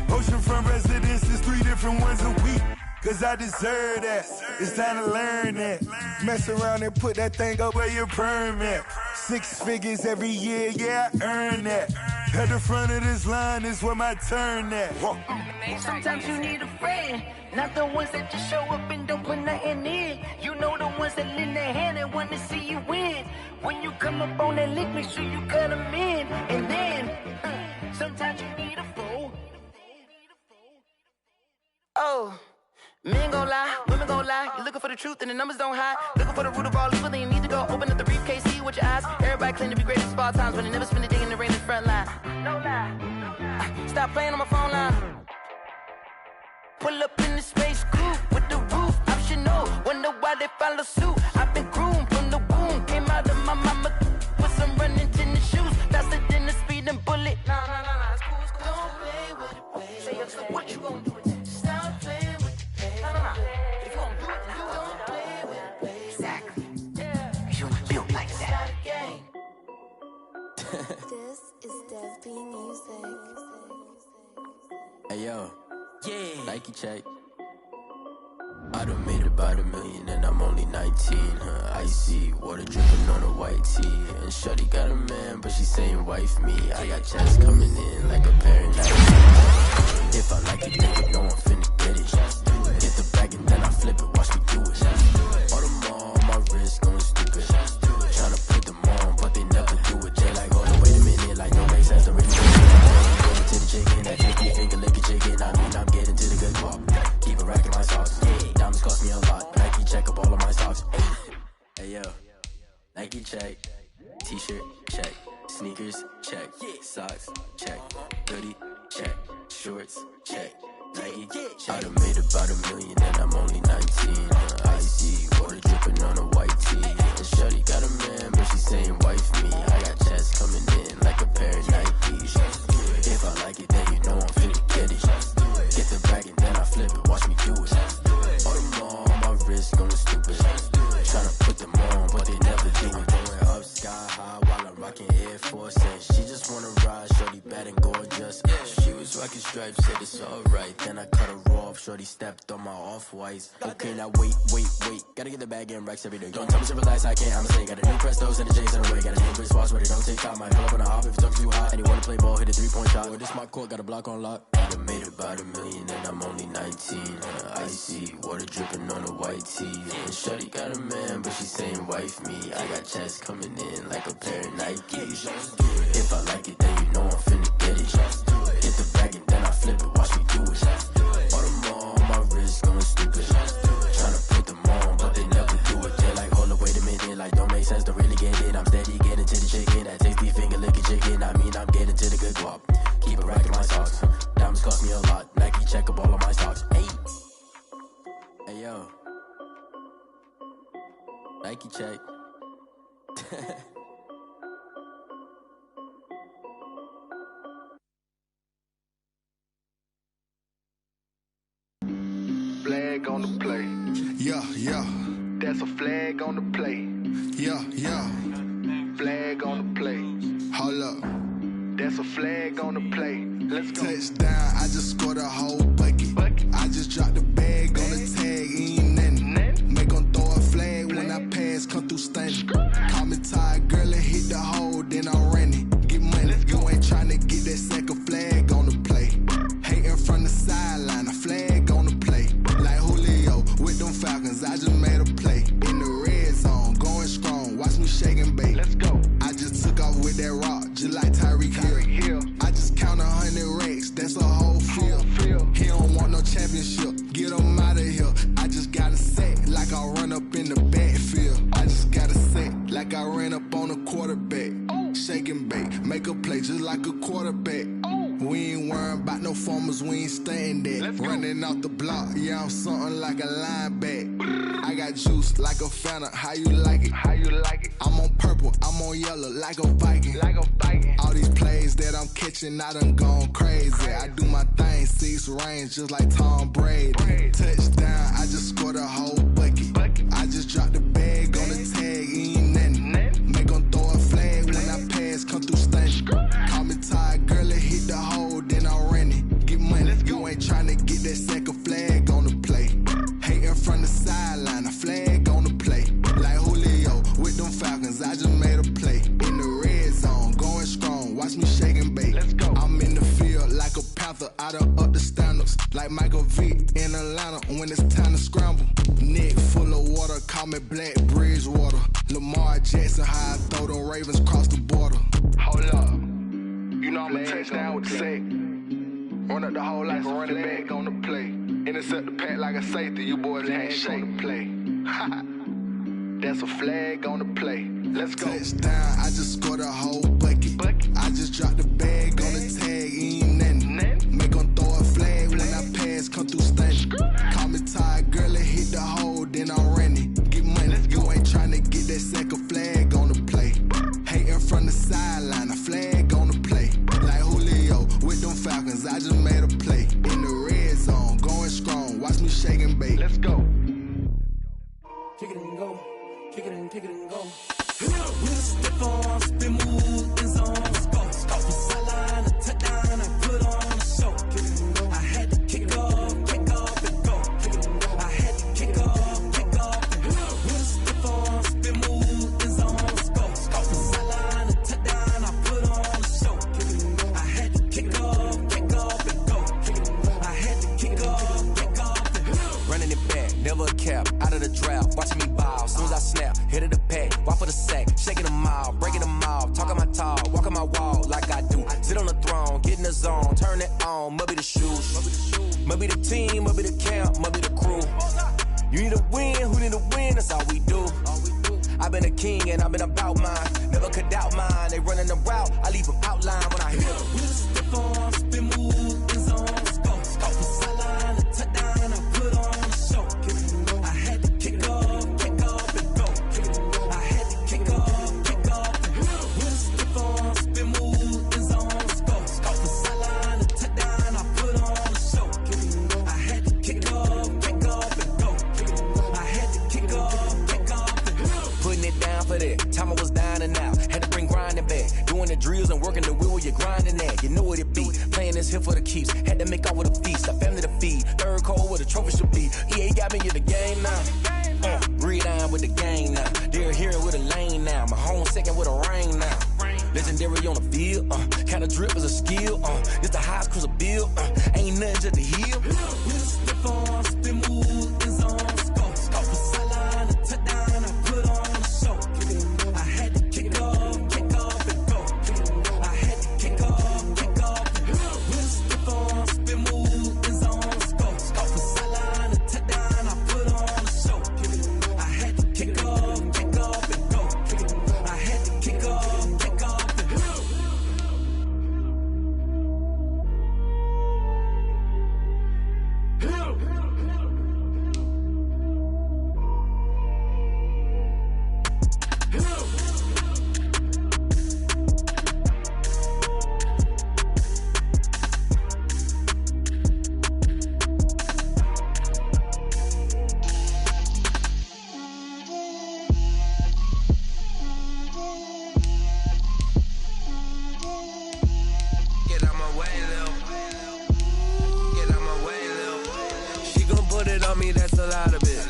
Oceanfront residences, 3 different ones a week. Cause I deserve that, it's time to learn that. Mess around and put that thing up where your permit. 6 figures every year, yeah, I earn that. At the front of this line is where my turn at. Sometimes you need a friend, not the ones that just show up and don't put nothing in. You know the ones that lend their hand and want to see you win. When you come up on that lick, make sure you cut them in. And then, sometimes you need a fool. Oh. Men gon' lie, women gon' lie. You're looking for the truth and the numbers don't hide. Looking for the root of all evil, then you need to go open up the briefcase, see with your eyes. Everybody claim to be greatest of all times, but they never spend a day in the rain in the front line. No lie. Stop playing on my phone line. Pull up in the space coupe with the roof optional. Wonder why they follow suit. I've been groomed from the womb. Came out of my mama with some running tennis shoes. Faster than the speeding bullet. Nah, it's cool, it's cool. Don't play with it, baby. Say what you gon' do with that? Stop playing with it. If you gon' do it, then you don't play with it, baby. Exactly. You built like that. This is Dev B Music. Hey yo, Yeah. Nike check. I done made about $1 million and I'm only 19. Icy water dripping on a white tee. And shorty got a man, but she saying wife me. I got checks coming in like a parent. If I like it, then you know I'm finna get it. Get the bag and then I flip it, watch me do it. All them all on my wrist going stupid. Tryna put them on, but they never do it. They like, hold on, wait a minute, like don't make sense, don't really get it. To the chicken, that take your finger, lick a chicken. I mean, I'm getting to the good walk. Keep a rack in my socks. Diamonds cost me a lot. Nike check up all of my socks. Hey yo, Nike check. T-shirt check. Sneakers check. Socks check. Hoodie check. Shorts check. Nike check. I done made about $1 million and I'm only 19. Icy water dripping on a white tee. And shorty got a man, but she saying wife me. I got checks coming in like a pair of Nikes. If I like it, then you know I'm finna get it. Get the bag and then I flip it, watch me do it. All them all on my wrist going stupid. Tryna put them on, but they never do it. Going up sky high while I'm rocking Air Force. And she just wanna ride, shorty bad and gorgeous. She was rocking stripes, said it's alright. Then I cut her off, shorty stepped on my off-whites. Okay, now wait. Gotta get the bag and racks every day. Don't tell me to relax, I can't, I'ma say. Got a new Prestos and a J's in the way. Got a new Chris Foss, but it don't take time. Might pull up on a hop if it's too hot. And you wanna play ball, hit a 3-point shot. Or this my court, got a block on lock. I done made about $1 million and I'm only 19. Icy water dripping on a white tee. And shorty got a man, but she saying wife me. I got checks coming in like a pair of Nikes. If I like it, then you know I'm finna get it. Get the bag and then I flip it, watch me do it. All them all on my wrist going stupid. Tryna put them on, but they never do it. They're like, hold up, wait a minute, like don't make sense, don't really get it. I'm steady getting to the chicken, that tasty finger licking chicken. I mean, I'm getting to the good guap. Keep a rack in my socks. Diamonds cost me a lot. Nike check up all of my socks. Hey yo, Nike check. Flag on the play. Yeah. That's a flag on the play. Yeah. Flag on the play. Hold up. That's a flag on the play. Let's go. Touchdown, I just scored a whole bucket. I just dropped the bag on the tag, ain't nothing. Make them throw a flag when I pass, come through stunning. Call me tired, girl, and hit the hole, then I'm running. Get money, you ain't tryna get that second flag on the play. Hating from the sideline, a flag on the play. Like Julio with them Falcons, I just made a play. In the red zone, going strong, watch me shake and bake. Let's go. I just took off with that rock, just like Tyreek Hill. I just count 100 racks, that's a whole field. He don't want no championship, get him out of here. I just got a set, like I run up in the backfield. I just got a set, like I ran up on a quarterback. Shake and bake, make a play just like a quarterback. We ain't worrying about no formers, we ain't staying there. Running out the block, yeah, I'm something like a linebacker. I got juice like a Fanta, how you like it? I'm on purple, I'm on yellow, like a Viking. All these plays that I'm catching, I done gone crazy. I do my thing, 6 range, just like Tom Brady. Touchdown, I just scored a whole bucket. I just dropped the bag on the tag, ain't nothing. Make them throw a flag when I pass, come through stunning. Call me tired, girl, and hit the hole, then I'm running. Get money, you ain't tryna get that second flag on the play. Hating from the sideline, a flag on the play. Like Julio with them Falcons, I just made a play. In the red zone, going strong, watch me shake and bake. I'm in the field like a panther, I done up the standards. Like Michael Vick in Atlanta when it's time to scramble. Neck full of water, call me Black Bridgewater. Lamar Jackson, how I throw them Ravens cross the border. Hold up. You know I'm a touchdown with the sack. Run up the hole like a running back on the play. Intercept the pack like a safety. You boys ain't shake the play. That's a flag on the play. Let's go. Touchdown, I just scored a whole bucket. I just dropped the bag on the tag, ain't nothing. Make them throw a flag when I pass, come through stunning. Call me tired, girl, and hit the hole, then I'm running. Get money, you ain't tryna get that second flag on the play. Hating from the sideline, a flag on the play. Like Julio with them Falcons, I just made a play. In the red zone, going strong, watch me shake and bake. Let's go. Kick it and go. Kick it and go. With a step on, spin move. Maybe the team, maybe the camp, maybe the crew. You need a win, who need a win, that's all we do. I've been a king and I've been about mine. Never could doubt mine. They running the route, I leave them outline when I hit them. Step on, spin move, is on, go. Stop the sideline, a touchdown, I put on a show. I had to kick off and go. I had to kick off and go. Step on, spin move, is on, go. Stop the sideline, a touchdown, I put on a show. I had to kick off and go. I had to kick off and go. Putting it down for that. Time I was down and out. Had to bring grinding back. Doing the drills and working the wheel where you're grinding at. You know what it be. Playing this here for the keeps. Had to make out with a feast. A family to feed. Third cold where the trophy should be. EA got me in the game now. Read on with the game now. They're hearing with a lane now. My home second with a rain now. Legendary on the field. Kind of drip is a skill. It's the highest cruiser bill. Ain't nothing just to heal. Step on, spin move, is on. Off the sideline, a touchdown, I put on a show. I had to kick off and go. I had to kick off and go. Step on, spin move, is on. Off the sideline, a touchdown, I put on a show. I had to kick off and go. I had to kick off and go. Get out my way, Lil. Get out my way, Lil. She gon' put it on me, that's a lot of it.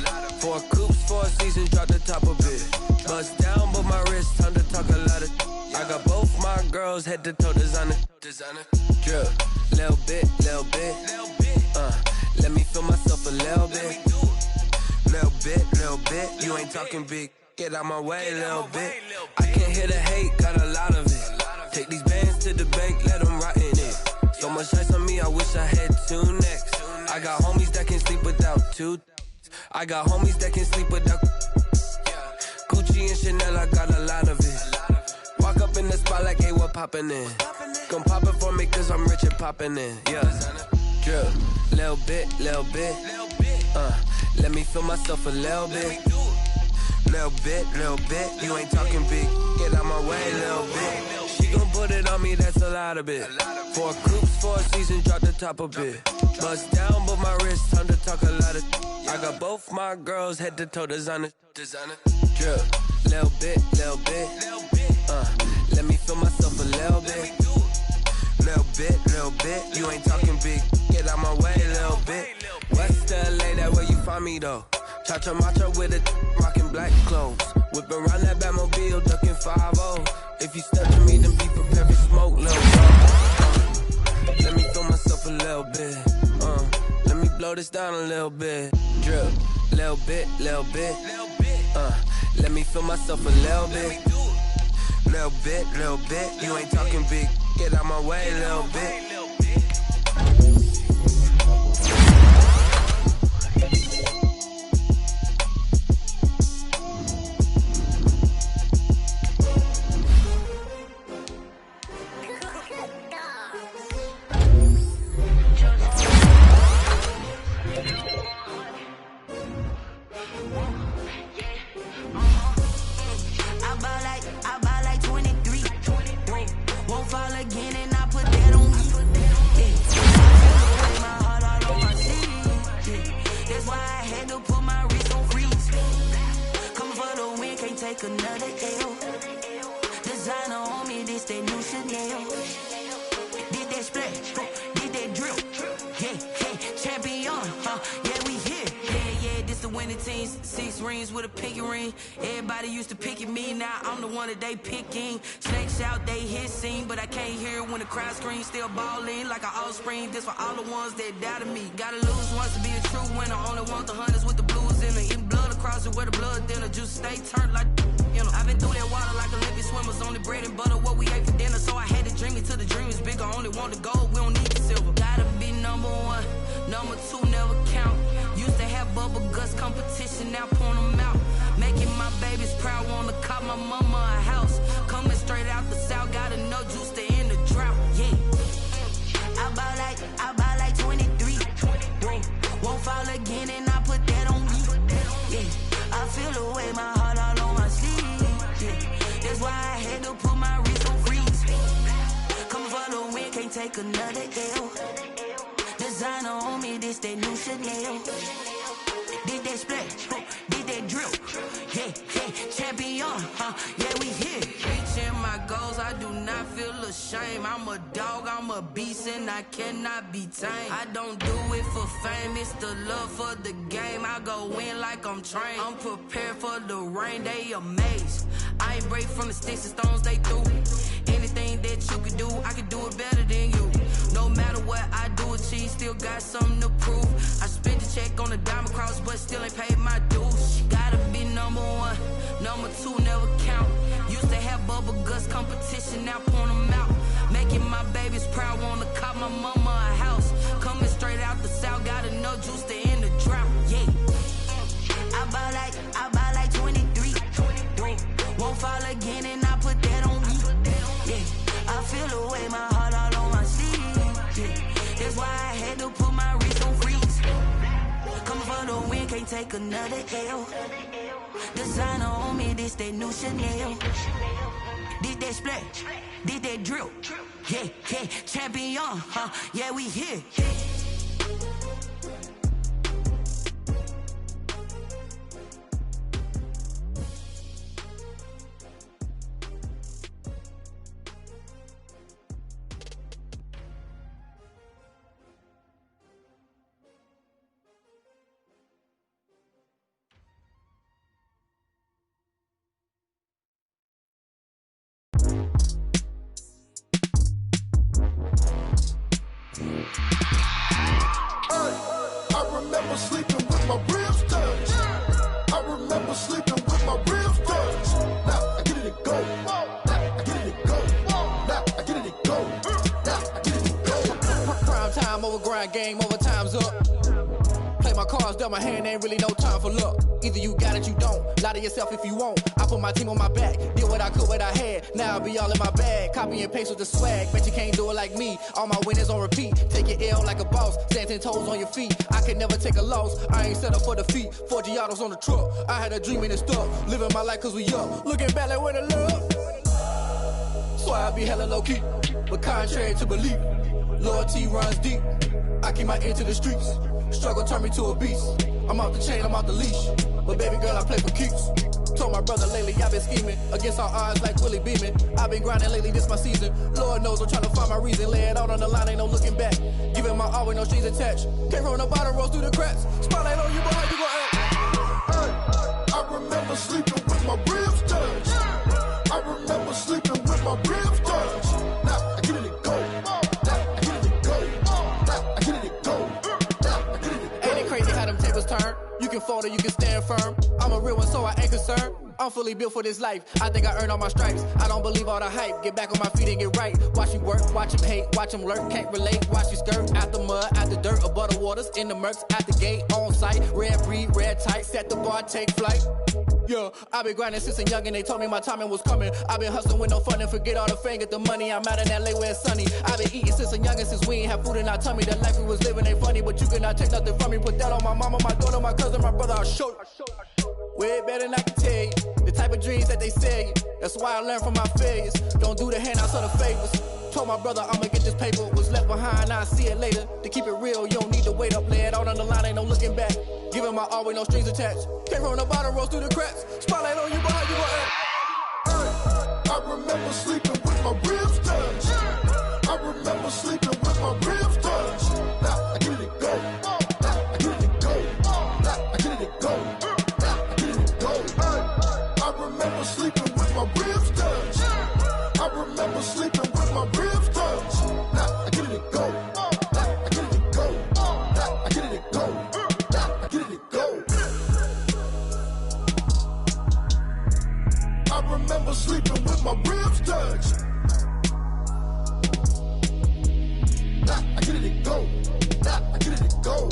4 coops, 4 seasons, drop the top of it. Bust down, but my wrist, time to talk a lot of. I got both my girls, head to toe designer. Drip, little bit. Let me feel myself a little bit. Little bit. You ain't talking big. Get out my way, little bit. I can't hear the hate, got a lot of it. Take these bands to the bank, let them rot in it. So much ice on me, I wish I had 2 necks. I got homies that can sleep without 2. I got homies that can sleep without Gucci and Chanel, I got a lot of it. Walk up in the spot like, hey, what poppin' in? Come pop it for me, cause I'm rich and poppin' in. Yeah, drip, little bit. Let me feel myself a little bit. Little bit. You ain't talking big. Get out my way, little bit. She gon' put it on me, that's a lot of it. 4 coops, 4 seasons, drop the top a bit. Bust down, but my wrist, time to talk a lot of. I got both my girls, head to toe designer. Drip, little bit. Let me feel myself a little bit. Little bit. You ain't talking big. Get out my way, little bit. West LA, that where you find me though. Cha-cha macho with it, rockin' black clothes. Whip around that Batmobile, ducking 5-0. If you step to me, then be prepared for smoke, little bro. Let me throw myself a little bit. Let me blow this down a little bit. Drip, little bit. Let me feel myself a little bit. Little bit. You ain't talking big. Get out my way, little bit. Another L. Designer on me, this that new Chanel. Did that splash, did that drill. Yeah, champion, yeah, we here. Yeah, this the winning teams. 6 rings with a pinky ring. Everybody used to pick at me, now I'm the one that they picking. Snakes out, they hit scene, but I can't hear when the crowd screams. Still ballin' like an offspring. This for all the ones that doubted me. Gotta lose once to be a true winner. Only want the hunters with the blues in it. In blood across it where the blood thinner. Juice stay turned like. You know, I've been through that water like Olympic swimmers. Only bread and butter, what we ate for dinner. So I had to dream it till the dream is bigger. Only want the gold, we don't need the silver. Gotta be number 1. Number 2 never count. Used to have bubble guts competition, now point them out. Making my babies proud, wanna cop my mama a house. Coming straight out the south, got enough juice to end the drought. Yeah. I buy like 23. Whoa. Won't fall again and I put that on me. Yeah. I feel the way, my heart all on my sleeve. Yeah. That's why I had to put my wrist on freeze. Coming for the win, can't take another L. Designer on me, this that new Chanel. Did that splash, did that drill. Yeah, champion, yeah, we here. Reaching my goals, I do not feel ashamed. I'm a dog, I'm a beast, and I cannot be tamed. I don't do it for fame, it's the love for the game. I go in like I'm trained. I'm prepared for the rain, they amazed. I ain't break from the sticks and stones they threw. Anything that you can do, I can do it better than you. No matter what I do, achieve, still got something to prove. I spent the check on the diamond cross, but still ain't paid my dues. Gotta be number 1, number 2 never count. Used to have bubble guts competition, now point them out. Making my babies proud, wanna cop my mama a house. Coming straight out the south, got enough juice to end the drought. Yeah. I buy like 23. Won't fall again and I put that on me. Yeah. I feel the way, my heart all on my sleeve. Yeah. That's why I had to put my wrist on freeze. Coming for the win, can't take another L. Designer on me, this that new Chanel. Did that splash, did that drill. Yeah, champion, yeah, we here. I remember sleeping with my ribs touched. I remember sleeping with my ribs touched. Now I get it and go. Now I get it and go. Now I get it and go. Now I get it and go. Prime time over grind game, over time's up. Play my cards, dealt my hand, ain't really no time for luck. Either you got it, you don't. Lie to yourself if you won't. I put my team on my back, did what I could, what I had. Now I'll be all in my bag, copy and paste with the swag. Bet you can't do it like me. All my winners on repeat. Take your L like a boss, stand 10 toes on your feet. I can never take a loss. I ain't set up for defeat. 4 Giottos on the truck. I had a dream and it stuck. Living my life cause we up. Looking back like where the love. So I be hella low key, but contrary to belief, loyalty runs deep. I keep my ear to the streets. Struggle turned me to a beast. I'm off the chain, I'm off the leash. But baby girl, I play for keeps. Told my brother lately, I've been scheming against all odds like Willie Beeman. I've been grinding lately, this my season. Lord knows I'm trying to find my reason. Lay it out on the line, ain't no looking back. Giving my all with no strings attached. Came from the bottom, rose through the cracks. Spotlight on you, but how you gon' act? I remember sleeping with my ribs touched. I remember sleeping with my ribs touched. Now I get it and go. Now I get it and go. Now I get it and go. Now I get it and go. Ain't it crazy how them tables turn? You can fold or you can stand firm. I'm a real one, so I ain't concerned. I'm fully built for this life. I think I earned all my stripes. I don't believe all the hype. Get back on my feet and get right. Watch you work, watch him hate, watch him lurk. Can't relate, watch you skirt. Out the mud, out the dirt, above the waters, in the murks, at the gate, on site. Red breed, red tight, set the bar, take flight. Yeah, I been grinding since a youngin', they told me my timing was coming. I been hustling with no fun and forget all the fame, get the money. I'm out in LA where it's sunny. I been eating since a youngin', since we ain't have food in our tummy. The life we was living ain't funny, but you cannot take nothing from me. Put that on my mama, my daughter, my cousin, my brother, I'll show you. Way better than I can tell you. The type of dreams that they sell you. That's why I learned from my failures. Don't do the handouts or the favors. Told my brother I'ma get this paper. Was left behind, I'll see it later. To keep it real, you don't need to wait up. Lay it out on the line, ain't no looking back. Giving my all with no strings attached. Came from the bottom, rose through the cracks. Spotlight on you, but how you gon' act? I remember sleeping with my ribs touched. I remember sleeping with my ribs touched. Now I get it and go. Now I get it and go. Now I get it and go. Now I get it and go. I remember sleeping with my ribs touched. I remember sleeping with my ribs touched. Now I get it and go. Now I get it and go. Now I get it and go. Now I get it and go. I remember sleeping with my ribs touched. Now I get it and go. Now I get it and go.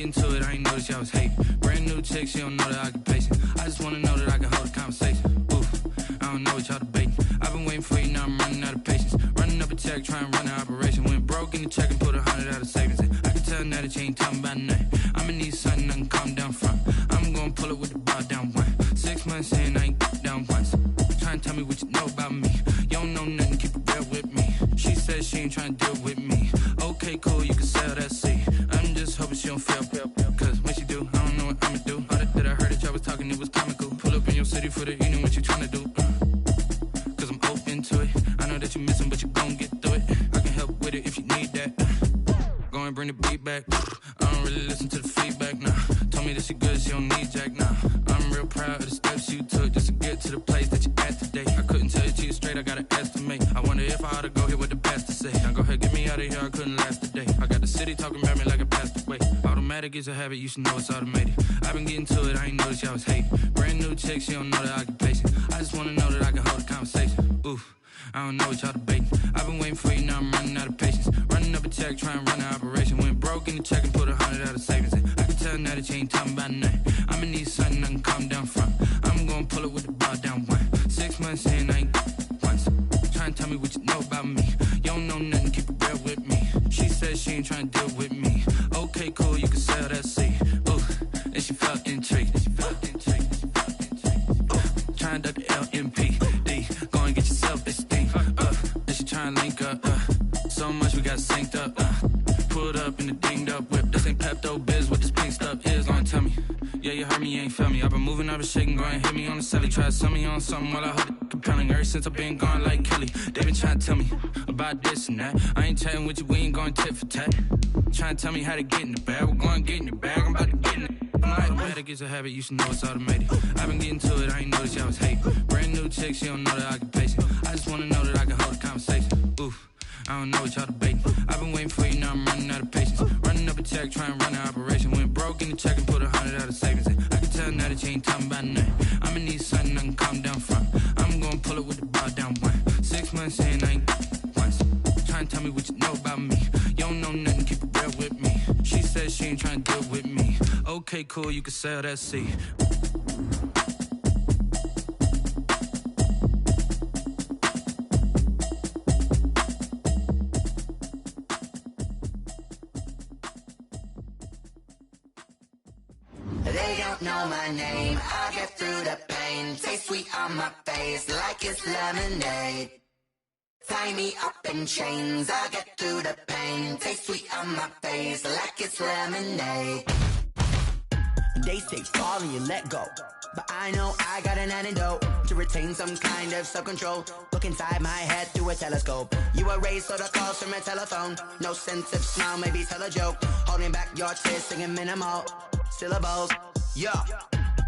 getting to it, I ain't noticed y'all was hating. Brand new chick, she don't know the occupation. I just wanna know that I can hold a conversation. Oof, I don't know what y'all debating. I've been waiting for you, now I'm running out of patience. Running up a check, trying to run an operation. Went broke in the check and put 100 out of savings in. I can tell now that you ain't talking about nothing. I'ma need something I can calm down from. I'm gonna pull it with the bar down one. 6 months in, I ain't down once. Trying to tell me what you know about me. You don't know nothing, keep it real with me. She said she ain't trying to deal with me. Okay, cool, you can sell that seat. I'm just hoping she don't fail. Cause when she do, I don't know what I'ma do. All that I heard that y'all was talking, it was comical. Pull up in your city for the evening, what you trying to do? Cause I'm open to it. I know that you missing, but you gon' get through it. I can help with it if you need that. Go and bring the beat back. I don't really listen to the feedback, nah. Told me that she good, she don't need jack, nah. I'm real proud of the steps you took just to get to the place that you at today. I couldn't tell you to you straight, I gotta estimate. I wonder if I ought to go here with the pastor say. Now go ahead, get me out of here, I couldn't last a day. I got the city talking about me like I passed away. Automatic is a habit, you should know it's automated. I've been getting to it, I ain't noticed y'all was hating. Brand new chick, she don't know the occupation. I just wanna know that I can hold a conversation. Oof, I don't know what y'all debating. I've been waiting for you, now I'm running out of patience. Running up a check, trying to run an operation. Went broke in the check and put 100 out of savings in. I can tell now that you ain't talking about nothing. I'ma need something I can calm down from. I'm gonna pull it with the bar down one. 6 months in, I ain't once. Trying to tell me what you know about me. You don't know nothing, keep it real with me. She said she ain't trying to deal with me. Okay, cool, you can sell that seat. Ooh, and she felt intrigued. Trying to duck the LMPD. Go and get your self-esteem. And she trying to link up. So much we got synced up. Pulled up in the dinged up whip. This ain't Pepto-Biz, what this pink stuff is. Gonna tell me. Yeah, you heard me, you ain't felt me. I've been moving, I've been shaking, go and hit me on the celly. Try to sell me on something while I hold it compelling. Ever since I've been gone like Kelly, they been trying to tell me about this and that. I ain't chatting with you, we ain't going tit for tat. Trying to tell me how to get in the bag, we're going to get in the bag, I'm about to get in it. Automatic is a habit, you should know it's automated. I've been getting to it, I ain't noticed y'all was hating. Brand new chick, she don't know the occupation. I just wanna know that I can hold a conversation. Oof, I don't know what y'all debating. I've been waiting for you, now I'm running out of patience. Running up a check, trying to run an operation. Went broke in the check and put 100 out of savings in. I can tell now that you ain't talking about nothing. I'ma need something I can calm down from. I'm gonna pull it with the bar down one. 6 months in, I ain't once. Trying to tell me what you know about me. You don't know nothing, keep it real with me. She said she ain't trying to deal with me. Okay, cool, you can sell that seat. They don't know my name, I get through the pain. Taste sweet on my face like it's lemonade. Tie me up in chains, I get through the pain. Taste sweet on my face like it's lemonade. They say fall and you let go, but I know I got an antidote to retain some kind of self-control. Look inside my head through a telescope. You erase all the calls from a telephone. No sense of smile, maybe tell a joke. Holding back your tears, singing minimal syllables. Yeah,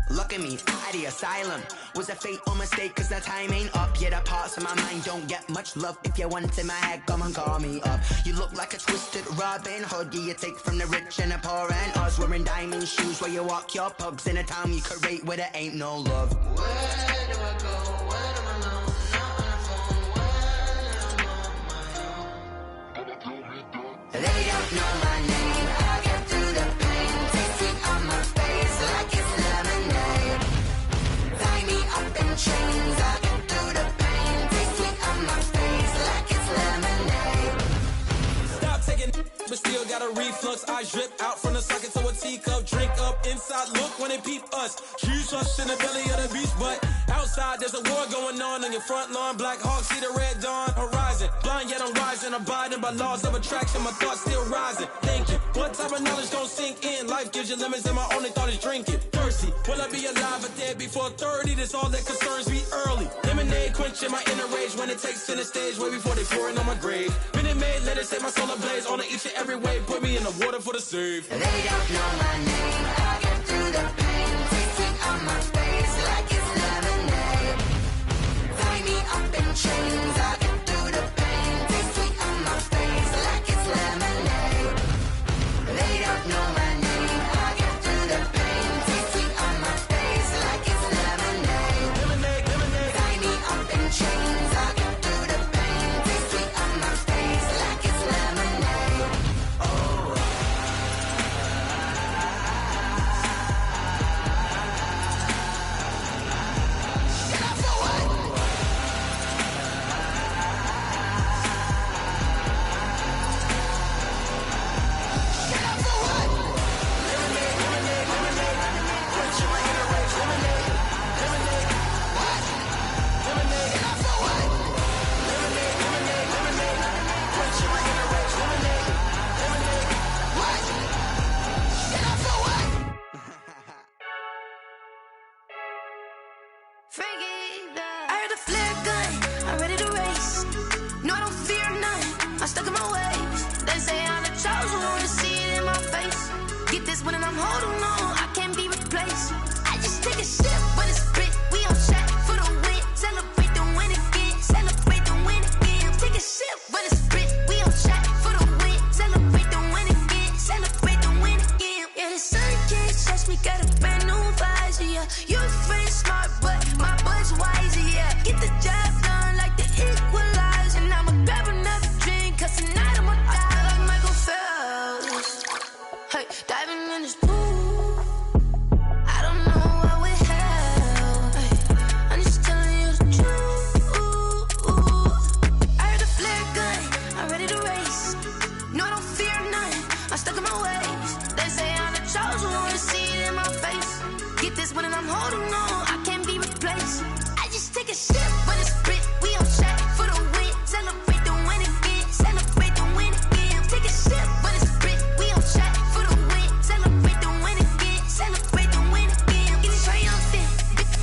look at me, at the asylum. Was a fate or mistake, cause the time ain't up. Yeah, the parts of my mind don't get much love. If you want in my head, come and call me up. You look like a twisted Robin Hood. Yeah, you take from the rich and the poor and us. Wearing diamond shoes where you walk your pugs in a town you create where there ain't no love. Where do I go? Where do I know? Not on my own. They don't know my name. I get through the pain. Taste sweet on my face like it's lemonade. Tie me up in chains. I get through the pain. Taste sweet on my face like it's lemonade. Stop taking, but still got a reflux. Eyes drip out from the socket to a teacup. Drink up inside, look when they peep us. Huge rush in the belly of the beach, but outside there's a war going on your front lawn. Black Hawk see the red dawn horizon. Blind yet I'm rising, abiding by laws of attraction. My thoughts still rising. Thinking, what type of knowledge don't sink in? Life gives you limits, and my only thought is drinking. Thirsty, will I be alive or dead before 30? That's all that concerns me early. Lemonade quenching my inner rage when it takes center stage way before they pour it on my grave. Minute Maid, let it set my soul ablaze. On each and every way, put me in the water for the save. They don't know my name. I get through the pain. Taste sweet on my face like it's lemonade. Tie me up in chains. I get through the pain. Taste sweet on my face like it's lemonade. They don't know my name. I get through the pain. Taste sweet on my face like it's lemonade. Tie me up in chains. I get through the pain. Taste sweet on my face like it's lemonade. Oh. I heard the flare gun, I'm ready to race. No, I don't fear none, I'm stuck in my ways. They say I'm the chosen one, to see it in my face. Get this one and I'm holding on, I can't be replaced. I just take a sip, but it's spit, we on track for the win. Celebrate the win again, celebrate the win again. Take a sip, but it's spit, we on track for the win. Celebrate the win again, celebrate the win again. Yeah, the sun can't touch me, got a brand new visor, yeah. You friend smart, but my bud's wiser, yeah. Get the job done like the equalizer. And I'ma grab another drink, cause tonight I'ma die like Michael Phelps. Hey, diving in this pool, I don't know what we have. Hey, I'm just telling you the truth. I heard the flare gun, I'm ready to race. No, I don't fear none, I'm stuck in my ways. They say I'm the chosen one, to see it in my face. Get this one and I'm holding on, I can't be replaced. I just take a sip, but it's spit, we on track for the win. Celebrate the win again, celebrate the win again. Take a sip, but it's spit, we on track for the win. Celebrate the win again, celebrate the win again. Getting triumphant,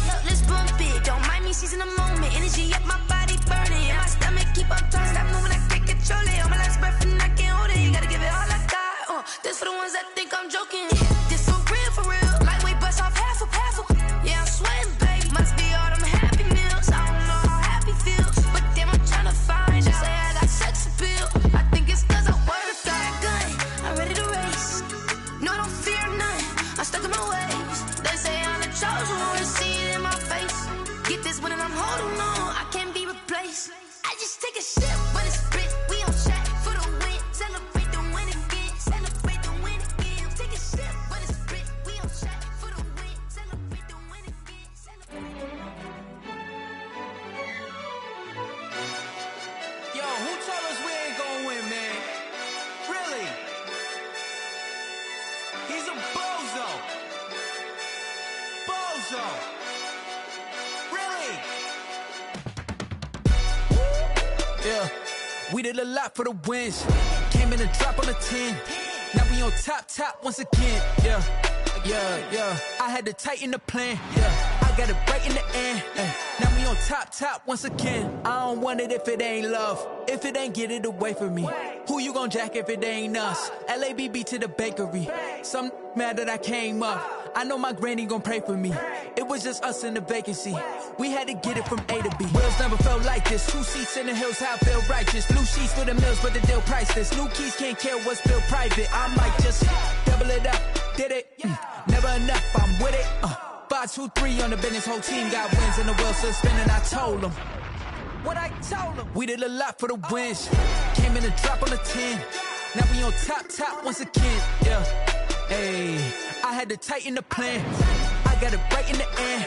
look, let's bump it. Don't mind me seizing the moment, energy up my body burning. And my stomach keep on turning, stop moving, I can't control it. On my last breath and I can't hold it, you gotta give it all I got. This for the ones that think I'm joking. This for real, lightweight bust off half a. Yeah, I'm sweating, baby, must be all them happy meals. I don't know how happy feels, but damn, I'm trying to find out. Say I got sex appeal, I think it's cause I wear the fire gun. I'm ready to race, no, I don't fear none, I'm stuck in my ways. They say I'm the chosen one, to see it in my face. Get this one and I'm holding on, I can't be replaced. I just take a sip, but it's spit, we on track for the win. Celebrate the win again, celebrate the win again. Take a sip, but it's spit, we on track for the win. Celebrate the win again, celebrate. Yo, who told us we ain't gonna win, man? Really? He's a bozo. Bozo. Really? Yeah, we did a lot for the wins. Came in and drop on the 10. Now we on top once again. Yeah. I had to tighten the plan. Yeah, I got it right in the end. Now we on top once again. I don't want it if it ain't love. If it ain't, get it away from me. Who you gon' jack if it ain't us? LABB to the bakery. Some mad that I came up. I know my granny gon' pray for me. It was just us in the vacancy. We had to get it from A to B. Wheels never felt like this. 2 seats in the hills, how I feel righteous. Blue sheets for the mills, but the deal priceless. New keys can't care what's built private. I might just double it up. Did it? Never enough, I'm with it. 5, 2, 3 on the business. Whole team got wins and the wheels still spinning. I told them what I told them. We did a lot for the wins. Came in and drop on the 10. Now we on top once again. Yeah. Hey, I had to tighten the plan. I got it right in the end.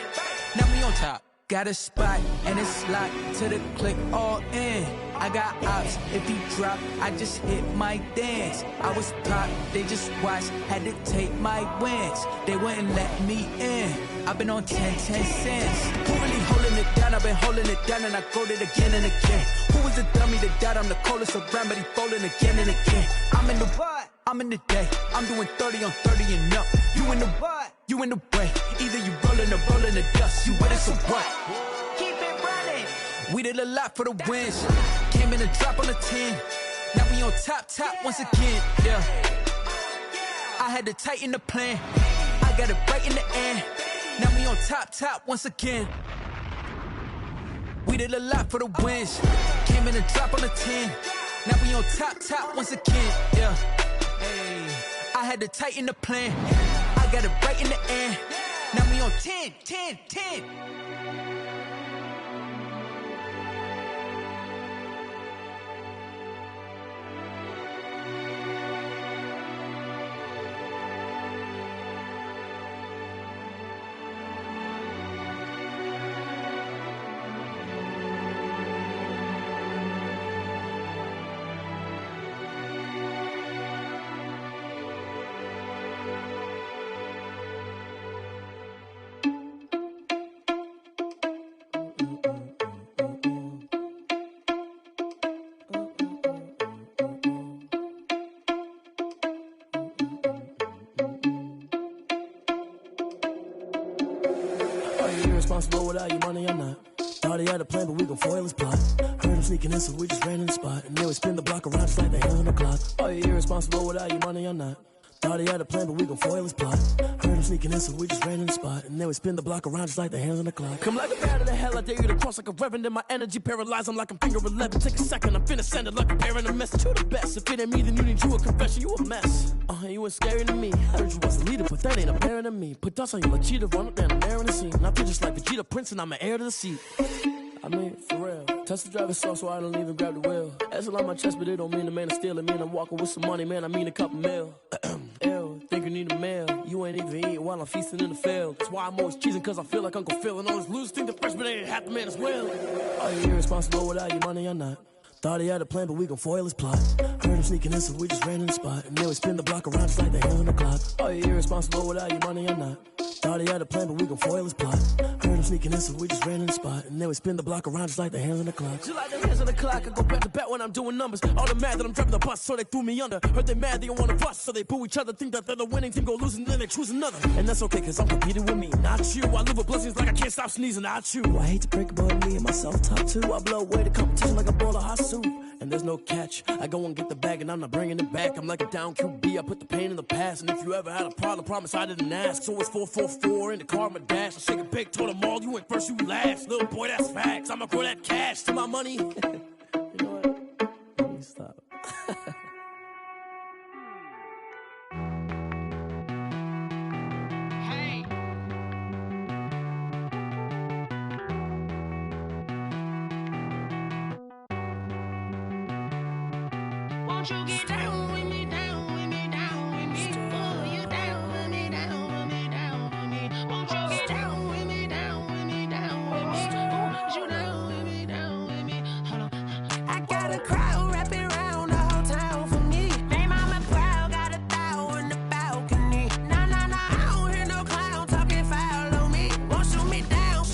Now we on top. Got a spot and it's locked to the click all in. I got ops, if he drop, I just hit my dance. I was top, they just watched, had to take my wins. They wouldn't let me in. I've been on 10 cents. Who really holding it down? I've been holding it down and I go it again and again. Who was the dummy that died? I'm the coldest around, but he folding again and again. I'm in the what? I'm in the day. I'm doing 30 on 30 and up. You in the what? You in the way. Either you rolling or rolling the dust. You with us or what? Keep it running. We did a lot for the wins. Came in and drop on the 10. Now we on top once again. Yeah. I had to tighten the plan. I got it right in the end. Now we on top once again. We did a lot for the wins. Came in and drop on the 10. Now we on top once again. Yeah. Hey, I had to tighten the plan. I got it right in the end. Now we on 10. irresponsible without your money or not. Thought he had a plan, but we gon' foil his plot. Heard him sneaking in, so we just ran in the spot. And then we spin the block around just like the hands on the clock. Are you irresponsible without your money or not? Thought he had a plan, but we gon' foil his plot. Heard him sneaking in, so we just ran in the spot. And then we spin the block around just like the hands on the clock. Come like a bat of the hell, I dare you to cross like a reverend. And my energy paralyzed, I'm like I'm finger 11. Take a second, I'm finna send it like a parent a message. You the best, if it ain't me, then you need you a confession. You a mess, you ain't scary to me. Heard you was a leader, but that ain't apparent to me. Put dust on you like cheetah, run up down the air in the scene. And I feel just like Vegeta Prince, and I'm an heir to the seat. I mean, for real. Touch the driver's soft so I don't even grab the wheel. That's on my chest, but it don't mean the man is stealing. Man, I'm walking with some money, man, I mean a couple mil. Ew, think you need a meal. You ain't even eating while I'm feasting in the field. That's why I'm always cheesing, cause I feel like Uncle Phil. And all those losers think the freshman ain't half the man as well. Are you irresponsible without your money or not? Thought he had a plan, but we gon' foil his plot. Heard him sneaking in, so we just ran in the spot. And then we spin the block around just like the hands on the clock. Are you irresponsible without your money or not? Thought he had a plan, but we gon' foil his plot. Heard him sneaking in, so we just ran in the spot. And then we spin the block around just like the hands on the clock. Just like the hands on the clock, I go back to back when I'm doing numbers. All the mad that I'm driving the bus, so they threw me under. Heard they mad, they don't wanna bust, so they boo each other. Think that they're the winning team, go losing, then they choose another. And that's okay, cause I'm competing with me, not you. I live with blessings like I can't stop sneezing, not you. I hate to break it, but me and myself top two. I blow away the competition like a bowl of hot soup. And there's no catch. I go and get the bag and I'm not bringing it back. I'm like a down QB, I put the pain in the past. And if you ever had a problem, promise I didn't ask. So it's 444 in the car, my dash. I shake a big, told them all, you went first, you last. Little boy, that's facts. I'ma grow that cash to my money. You know what? Let me stop. Won't you get down with me, down with me, down with me? Oh, you down with me, down with me, down with me. Won't you get down with me, down with me, down with me? Oh, you down with me, down with me? Hold on. I got a crowd wrapping around the whole town for me. They mama proud, got a thou in the balcony. Nah, nah, nah, I don't hear no clown talking foul on me. Won't shoot me down,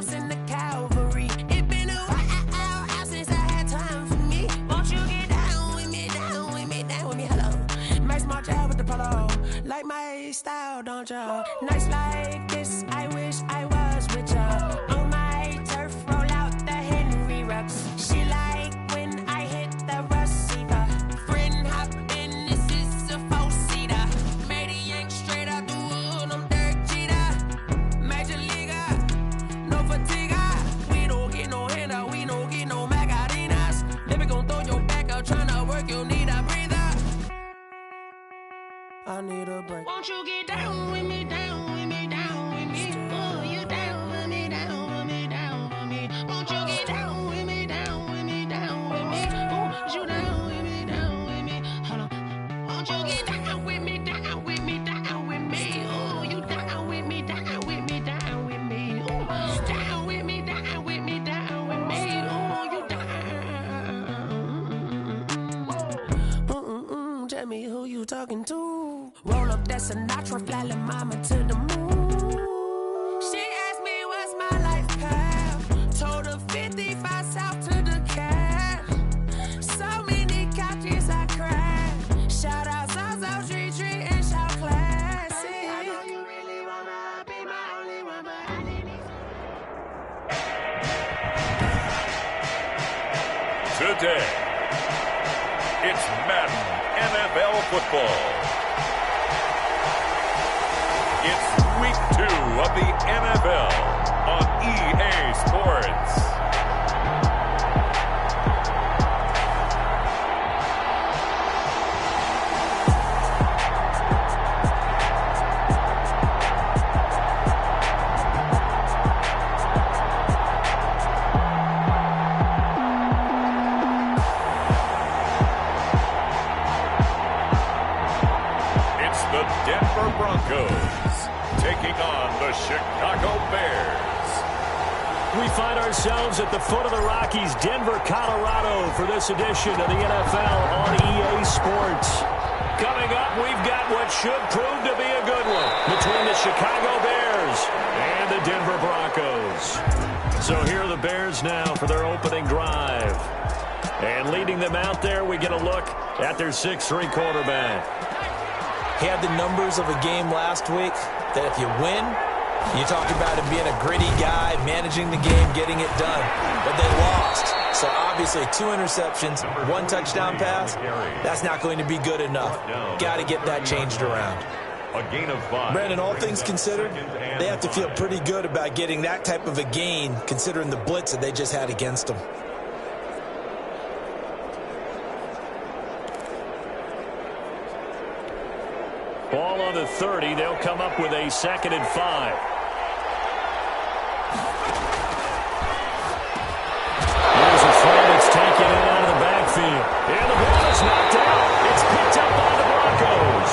send the cavalry. It been a while since I had time for me. Won't you get down with me, down with me, down with me? Hello. Max my job with the polo. Like my style, don't y'all? Nights like this, I wish I was with y'all. On my turf, roll out the Henry Rux. She like when I hit the receiver. Friend hop in, this is a four-seater. Made a yank straight out the wood, I'm Derek Jeter. Major leaguer, no fatigue. We don't get no handout, we don't get no Macarinas. Never gon' throw your back out, tryna work, you need a breather. I need a break. Won't you get down with me, down with me, down with me? Oh, you down with me, down with me, down with me? Won't you get down with me, down with me, down with me? Oh, you down with me, down with me? Hold on. Won't you get down with me, down with me, down with me? Oh, you down with me, down with me, down with me? Oh, down with me, down with me, down with me? Oh, you down. Tell me who you talking to. Roll up that Sinatra, fly la mama to the moon. She asked me what's my life path. Told her 55 south to the cab. So many couches I cried. Shout out South Street and shout classic. I know you really wanna be my only one, but I need you. Today, it's Madden NFL football. It's week 2 of the NFL on EA Sports. It's the Denver Broncos taking on the Chicago Bears. We find ourselves at the foot of the Rockies, Denver, Colorado, for this edition of the NFL on EA Sports. Coming up, we've got what should prove to be a good one between the Chicago Bears and the Denver Broncos. So here are the Bears now for their opening drive. And leading them out there, we get a look at their 6'3" quarterback. He had the numbers of a game last week that if you win, You talk about him being a gritty guy, managing the game, getting it done. But they lost. So obviously 2 interceptions, 1 touchdown pass, that's not going to be good enough. Got to get that changed around. A gain of 5. Brandon, all things considered, they have to feel pretty good about getting that type of a gain, considering the blitz that they just had against them. Ball on the 30. They'll come up with a 2nd and 5. Here's a throw that's taken in out of the backfield. And the ball is knocked out. It's picked up by the Broncos.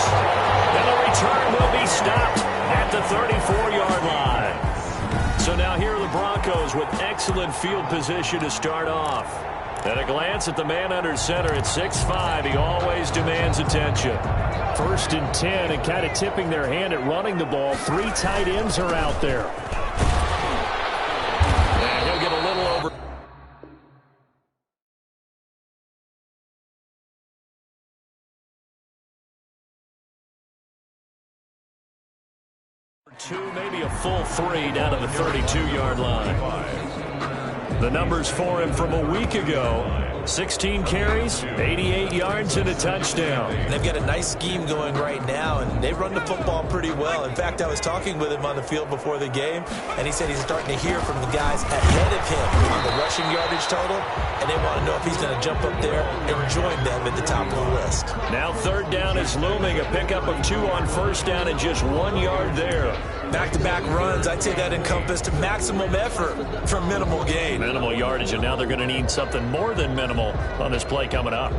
And the return will be stopped at the 34-yard line. So now here are the Broncos with excellent field position to start off. At a glance at the man under center at 6'5", he always demands attention. 1st and 10, and kind of tipping their hand at running the ball. 3 tight ends are out there. And he'll get a little over. Two, maybe a full 3 down to the 32-yard line. The numbers for him from a week ago: 16 carries, 88 yards, and a touchdown. They've got a nice scheme going right now, and they run the football pretty well. In fact, I was talking with him on the field before the game, and he said he's starting to hear from the guys ahead of him on the rushing yardage total, and they want to know if he's going to jump up there and join them at the top of the list. Now 3rd down is looming, a pickup of 2 on 1st down and just 1 yard there. Back-to-back runs, I'd say that encompassed maximum effort for minimal gain. Minimal yardage, and now they're going to need something more than minimal on this play coming up.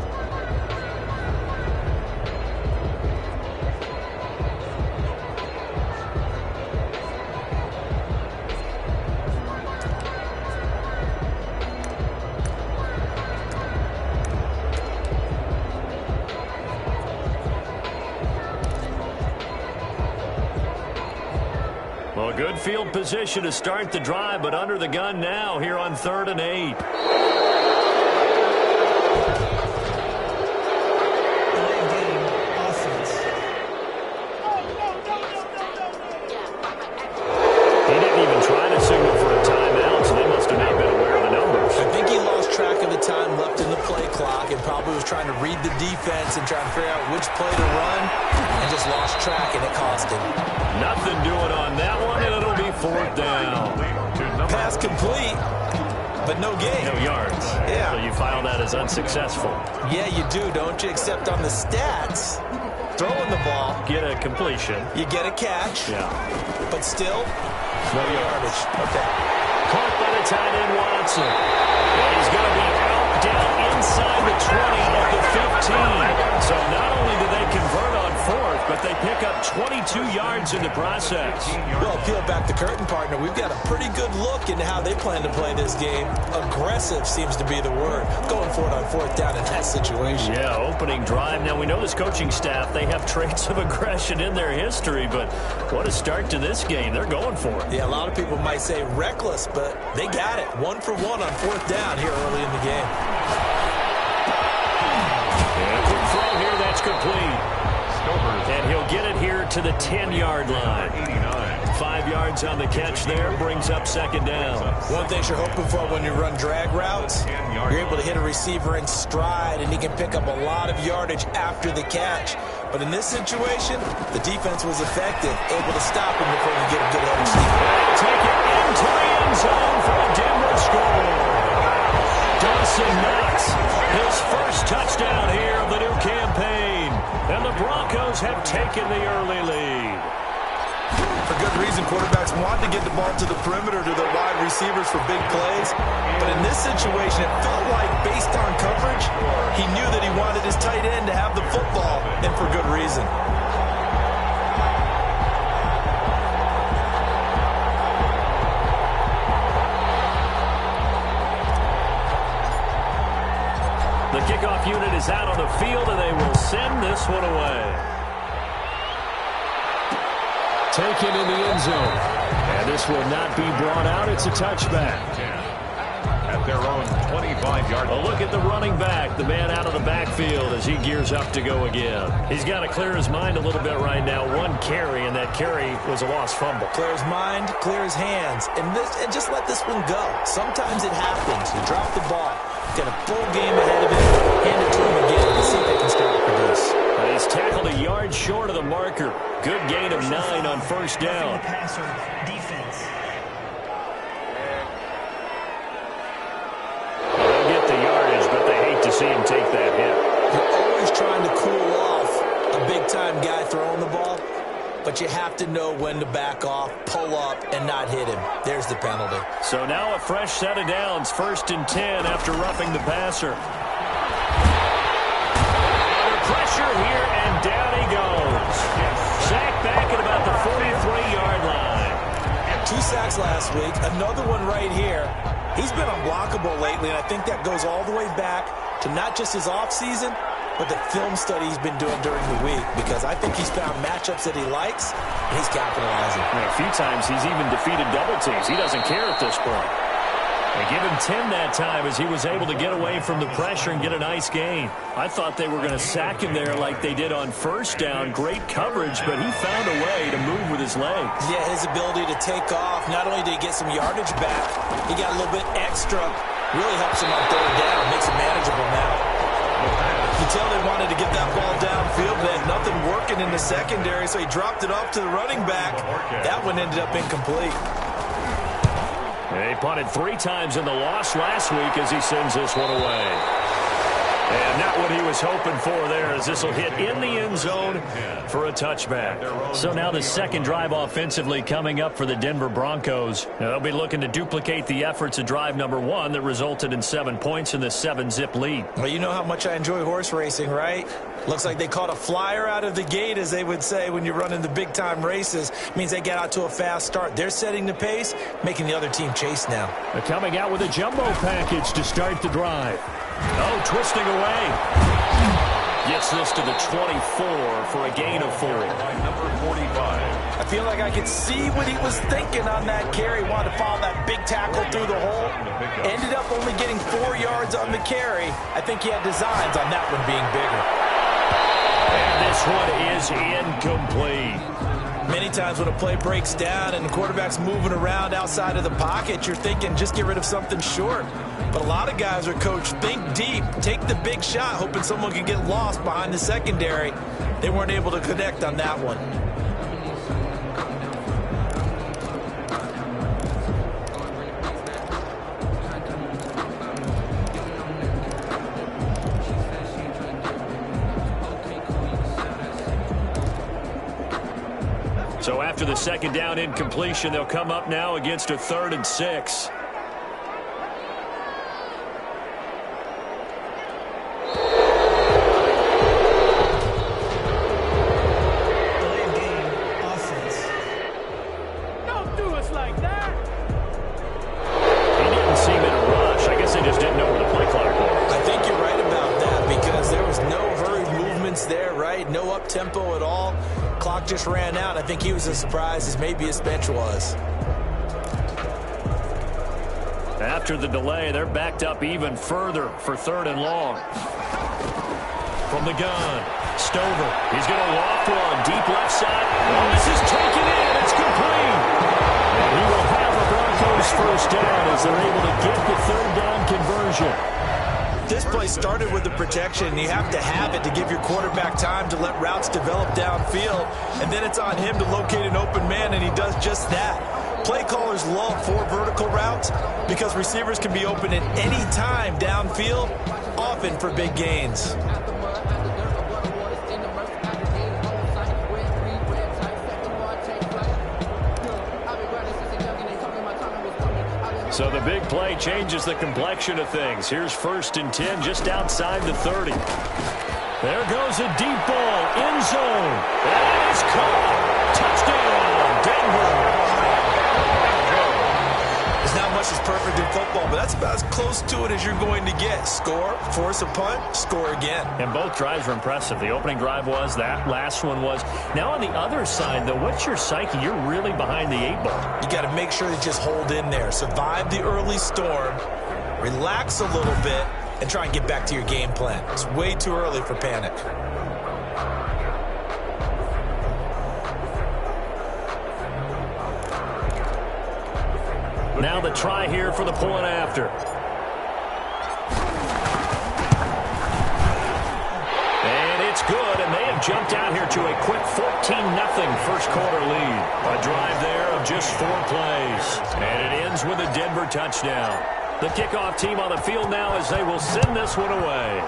Well, good field position to start the drive, but under the gun now here on 3rd and 8. He didn't even try to signal for a timeout, so they must have not been aware of the numbers. I think he lost track of the time left in the play clock and probably was trying to read the defense and trying to figure out which play to run, and just lost track, and it cost him. Nothing doing on that one, and it'll be 4th down. Pass complete, but no gain. No yards. Yeah. So you file that as unsuccessful. Yeah, you do, don't you? Except on the stats, throwing the ball. Get a completion. You get a catch. Yeah. But still, no yardage. Okay. Caught by the tight end, Watson. And he's going to be out down inside the 20 at the 15. So not only do they convert on 4th, but they pick up 22 yards in the process. Well, peel back the curtain, partner. We've got a pretty good look into how they plan to play this game. Aggressive seems to be the word. Going for it on 4th down in that situation. Yeah, opening drive. Now, we know this coaching staff, they have traits of aggression in their history, but what a start to this game. They're going for it. Yeah, a lot of people might say reckless, but they got it. 1 for 1 on 4th down here early in the game. And quick throw here, that's complete. And he'll get it here to the 10-yard line. 5 yards on the catch there, brings up 2nd down. One thing you're hoping for when you run drag routes, you're able to hit a receiver in stride, and he can pick up a lot of yardage after the catch. But in this situation, the defense was effective, able to stop him before he get a good head of steam. Take it into the end zone for a Denver score. Dawson Knox, his first touchdown here of the new campaign. And the Broncos have taken the early lead. For good reason, quarterbacks want to get the ball to the perimeter to their wide receivers for big plays. But in this situation, it felt like, based on coverage, he knew that he wanted his tight end to have the football, and for good reason. The kickoff unit is out on the field, and they will send this one away. Taken in the end zone. And this will not be brought out. It's a touchback. at their own 25-yard line. A look at the running back, the man out of the backfield as he gears up to go again. He's got to clear his mind a little bit right now. One carry, and that carry was a lost fumble. Clear his mind, clear his hands, and just let this one go. Sometimes it happens. You drop the ball. Got a full game ahead of him. Hand it to him again and see if they can start to produce. He's tackled a yard short of the marker. Good gain of 9 on first down. Passer, defense. They'll get the yardage, but they hate to see him take that hit. You're always trying to cool off a big-time guy throwing the ball, but you have to know when to back off, pull up, and not hit him. There's the penalty. So now a fresh set of downs, 1st and 10 after roughing the passer. Under pressure here, and down he goes. Sacked back at about the 43-yard line. 2 sacks last week, another one right here. He's been unblockable lately, and I think that goes all the way back to not just his offseason, but the film study he's been doing during the week, because I think he's found matchups that he likes, and he's capitalizing. A few times he's even defeated double teams. He doesn't care at this point. They give him 10 that time as he was able to get away from the pressure and get a nice gain. I thought they were going to sack him there like they did on first down. Great coverage, but he found a way to move with his legs. Yeah, his ability to take off, not only did he get some yardage back, he got a little bit extra. Really helps him on 3rd down, makes it manageable now. You tell they wanted to get that ball downfield, but they had nothing working in the secondary, so he dropped it off to the running back. That one ended up incomplete. They punted 3 times in the loss last week as he sends this one away. And not what he was hoping for there, as this will hit in the end zone for a touchback. So now the second drive offensively coming up for the Denver Broncos. They'll be looking to duplicate the efforts of drive number 1 that resulted in 7 points in the 7-zip lead. Well, you know how much I enjoy horse racing, right? Looks like they caught a flyer out of the gate, as they would say when you're running the big-time races. Means they get out to a fast start. They're setting the pace, making the other team chase now. They're coming out with a jumbo package to start the drive. Oh, twisting away. Gets this to the 24 for a gain of 4. Number 45. I feel like I could see what he was thinking on that carry. Wanted to follow that big tackle through the hole. Ended up only getting 4 yards on the carry. I think he had designs on that one being bigger. And this one is incomplete. Many times when a play breaks down and the quarterback's moving around outside of the pocket, you're thinking just get rid of something short. But a lot of guys are coached, think deep, take the big shot, hoping someone can get lost behind the secondary. They weren't able to connect on that one. So after the second down incompletion, they'll come up now against a 3rd and 6. Don't do us like that. He didn't seem in a rush. I guess they just didn't know where the play clock was. I think you're right about that, because there was no hurried movements there, right? No up-tempo at all. Clock just ran out. I think he was as surprised as maybe his bench was. After the delay, they're backed up even further for 3rd and long. From the gun, Stover. He's going to loft one deep left side. Oh, this is taken in. It's complete. And he will have a Broncos first down as they're able to get the 3rd down conversion. This play started with the protection. You have to have it to give your quarterback time to let routes develop downfield. And then it's on him to locate an open man, and he does just that. Play callers love 4 vertical routes because receivers can be open at any time downfield, often for big gains. So the big play changes the complexion of things. Here's 1st and 10 just outside the 30. There goes a deep ball, end zone. That is caught. Touchdown, Denver. There's not much that's perfect in football, but that's about as close to it as you're going to get. Score, force a punt, score again. And both drives were impressive. The opening drive was, that last one was. Now on the other side, though, what's your psyche? You're really behind the 8 ball. You got to make sure to just hold in there. Survive the early storm. relax a little bit, and try and get back to your game plan. It's way too early for panic. Now the try here for the point after. And it's good, and they have jumped out here to a quick 14-0 first quarter lead. A drive there of just 4 plays. And it ends with a Denver touchdown. The kickoff team on the field now as they will send this one away.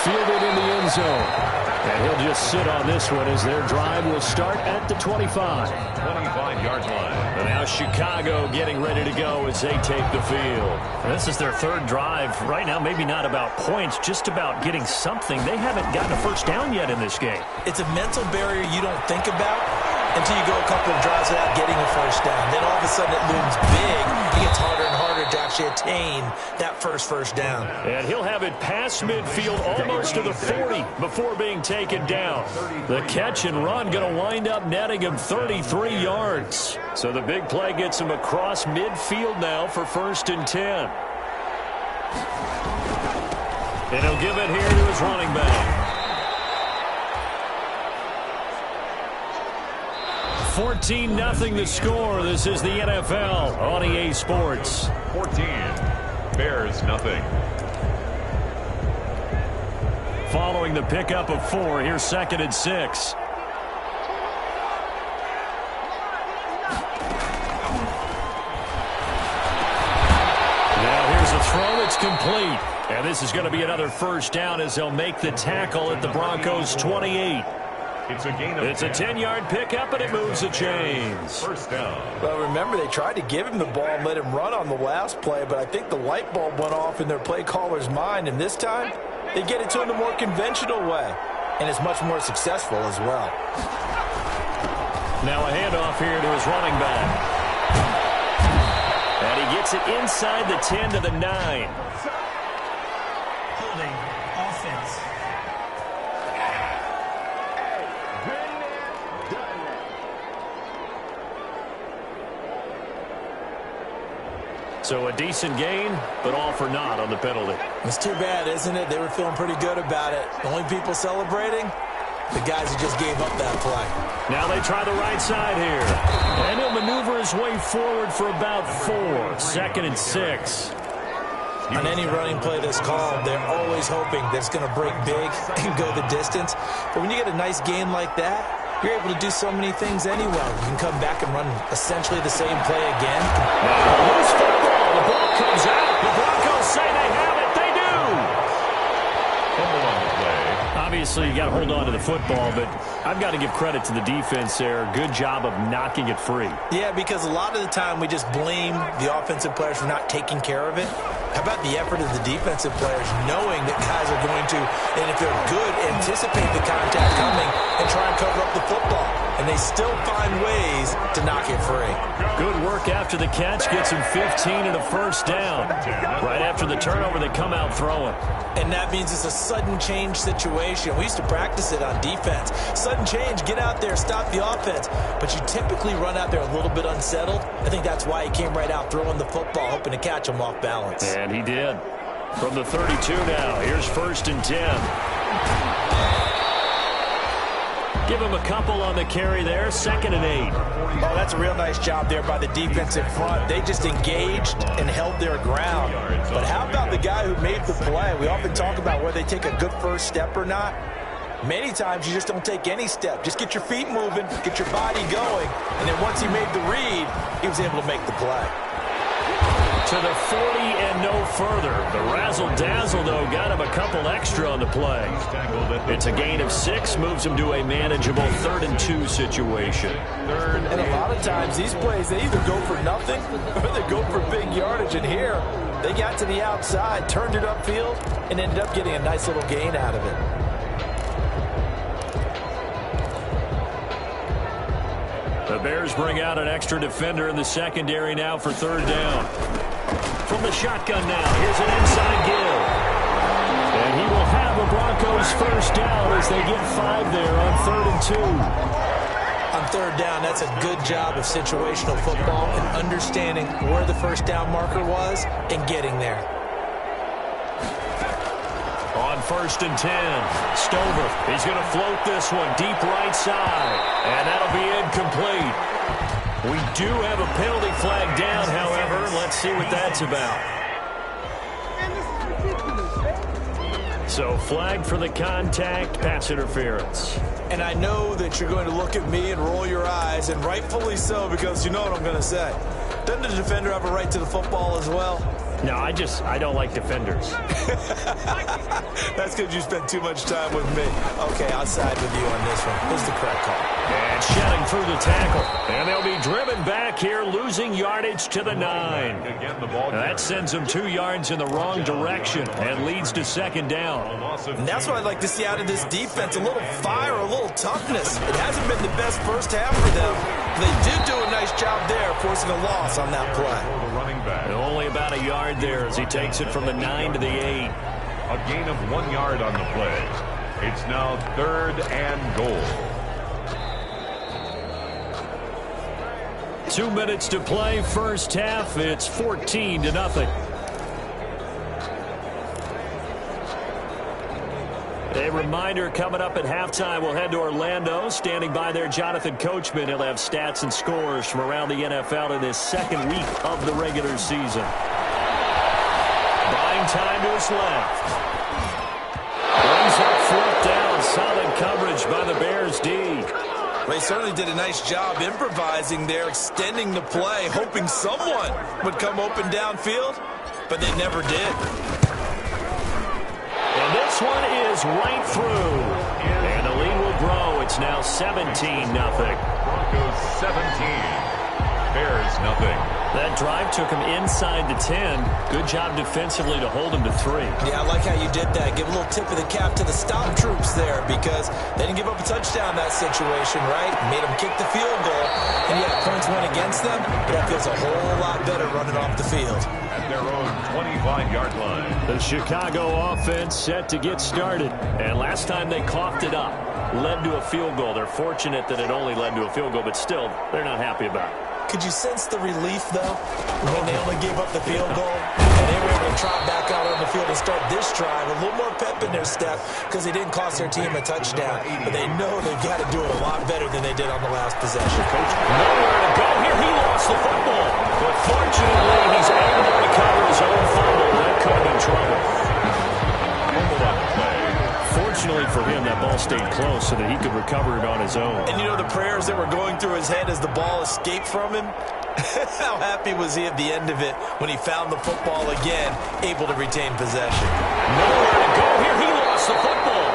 Fielded in the end zone. And he'll just sit on this one as their drive will start at the 25. 25-yard line. And now Chicago getting ready to go as they take the field. And this is their 3rd drive. Right now, maybe not about points, just about getting something. They haven't gotten a first down yet in this game. It's a mental barrier you don't think about until you go a couple of drives without getting a first down. Then all of a sudden it looms big. It gets harder and harder to actually attain that first down. And he'll have it past midfield almost to the 40 before being taken down. The catch and run going to wind up netting him 33 yards. So the big play gets him across midfield now for 1st and 10. And he'll give it here to his running back. 14-0 the score. This is the NFL on EA Sports. 14. Bears nothing. Following the pickup of 4, here's 2nd and 6. Now here's a throw. It's complete. And this is going to be another first down as they'll make the tackle at the Broncos' 28. It's a gain of It's a 10-yard pickup, and it moves the chains. First down. Well, remember, they tried to give him the ball and let him run on the last play, but I think the light bulb went off in their play caller's mind, and this time they get it to him the more conventional way, and it's much more successful as well. Now a handoff here to his running back. And he gets it inside the 10 to the 9. Holding offense. So a decent gain, but all for naught on the penalty. It's too bad, isn't it? They were feeling pretty good about it. The only people celebrating, the guys who just gave up that play. Now they try the right side here. And he'll maneuver his way forward for about 4. 2nd and 6. On any running play that's called, they're always hoping that it's going to break big and go the distance. But when you get a nice gain like that, you're able to do so many things anyway. You can come back and run essentially the same play again. Now, loose football. The ball comes out. The Broncos say they have it. They do. Fumble on the play. Obviously, you got to hold on to the football, but I've got to give credit to the defense there. Good job of knocking it free. Yeah, because a lot of the time we just blame the offensive players for not taking care of it. How about the effort of the defensive players knowing that guys are going to, and if they're good, anticipate the contact coming and try and cover up the football. And they still find ways to knock it free. Good work after the catch. Gets him 15 and a first down. Right after the turnover, they come out throwing. And that means it's a sudden change situation. We used to practice it on defense. Sudden change, get out there, stop the offense. But you typically run out there a little bit unsettled. I think that's why he came right out throwing the football, hoping to catch him off balance. And he did. From the 32 now, here's 1st and 10. Give him a couple on the carry there. 2nd and 8. Oh, that's a real nice job there by the defensive front. They just engaged and held their ground. But how about the guy who made the play? We often talk about whether they take a good first step or not. Many times you just don't take any step. Just get your feet moving, get your body going, and then once he made the read, he was able to make the play. To the 40 and no further. The razzle-dazzle, though, got him a couple extra on the play. It's a gain of 6, moves him to a manageable 3rd and 2 situation. And a lot of times these plays, they either go for nothing or they go for big yardage. And here, they got to the outside, turned it upfield, and ended up getting a nice little gain out of it. The Bears bring out an extra defender in the secondary now for 3rd down. From the shotgun now, here's an inside give. And he will have a Broncos first down as they get 5 there on 3rd and 2. on third down. That's a good job of situational football and understanding where the first down marker was and getting there. On 1st and 10, Stover, he's going to float this one deep right side, and that'll be incomplete. We do have a penalty flag down, however. Let's see what that's about. So flag for the contact, pass interference. And I know that you're going to look at me and roll your eyes, and rightfully so, because you know what I'm going to say. Doesn't the defender have a right to the football as well? No, I don't like defenders. That's because you spent too much time with me. Okay, I'll side with you on this one. Here's the correct call. And shedding through the tackle. And they'll be driven back here, losing yardage to the 9. That sends them 2 yards in the wrong direction and leads to second down. And that's what I'd like to see out of this defense. A little fire, a little toughness. It hasn't been the best first half for them. They did do a nice job there, forcing a loss on that play. And only about a yard there as he takes it from the 9 to the 8. A gain of 1 yard on the play. It's now 3rd and goal. 2 minutes to play, first half. It's 14-0. A reminder, coming up at halftime, we'll head to Orlando. Standing by there, Jonathan Coachman. He'll have stats and scores from around the NFL in his second week of the regular season. Buying time to his left. Brings up 4th down. Solid coverage by the Bears D. They certainly did a nice job improvising there, extending the play, hoping someone would come open downfield, but they never did. And this one is right through. And the lead will grow. It's now 17-0. Broncos 17. Bears nothing. That drive took him inside the 10. Good job defensively to hold him to 3. Yeah, I like how you did that. Give a little tip of the cap to the stop troops there because they didn't give up a touchdown in that situation, right? Made them kick the field goal. And yeah, points went against them, but that feels a whole lot better running off the field. At their own 25-yard line. The Chicago offense set to get started. And last time they coughed it up, led to a field goal. They're fortunate that it only led to a field goal, but still, they're not happy about it. Could you sense the relief, though, when they only gave up the field goal? And they were able to trot back out on the field and start this drive. A little more pep in their step because they didn't cost their team a touchdown. But they know they've got to do it a lot better than they did on the last possession. Coach, nowhere to go here. He lost the football. But fortunately, he's able to recover his own fumble. That could have been trouble. Fortunately for him, that ball stayed close so that he could recover it on his own. And you know the prayers that were going through his head as the ball escaped from him? How happy was he at the end of it when he found the football again, able to retain possession? Nowhere to go here. He lost the football.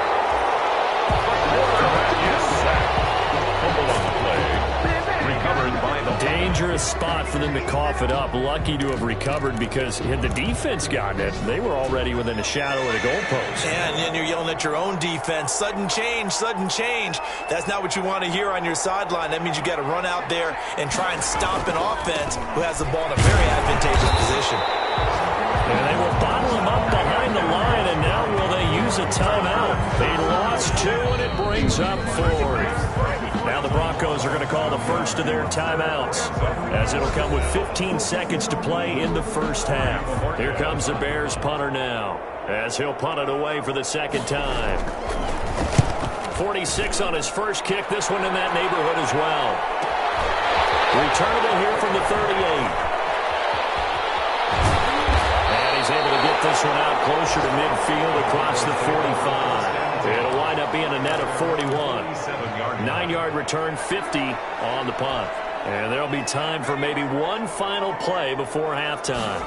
Dangerous spot for them to cough it up. Lucky to have recovered because had the defense gotten it, they were already within a shadow of the goalpost. Yeah, and then you're yelling at your own defense. Sudden change, sudden change. That's not what you want to hear on your sideline. That means you got to run out there and try and stop an offense who has the ball in a very advantageous position. And they will bottle him up behind the line, and now will they use a timeout? They lost 2, and it brings up 4. Now the Broncos are going to call the first of their timeouts as it'll come with 15 seconds to play in the first half. Here comes the Bears punter now as he'll punt it away for the second time. 46 on his first kick, this one in that neighborhood as well. Returnable here from the 38. He's able to get this one out closer to midfield across the 45. It'll wind up being a net of 41. 9-yard return, 50 on the punt. And there'll be time for maybe one final play before halftime.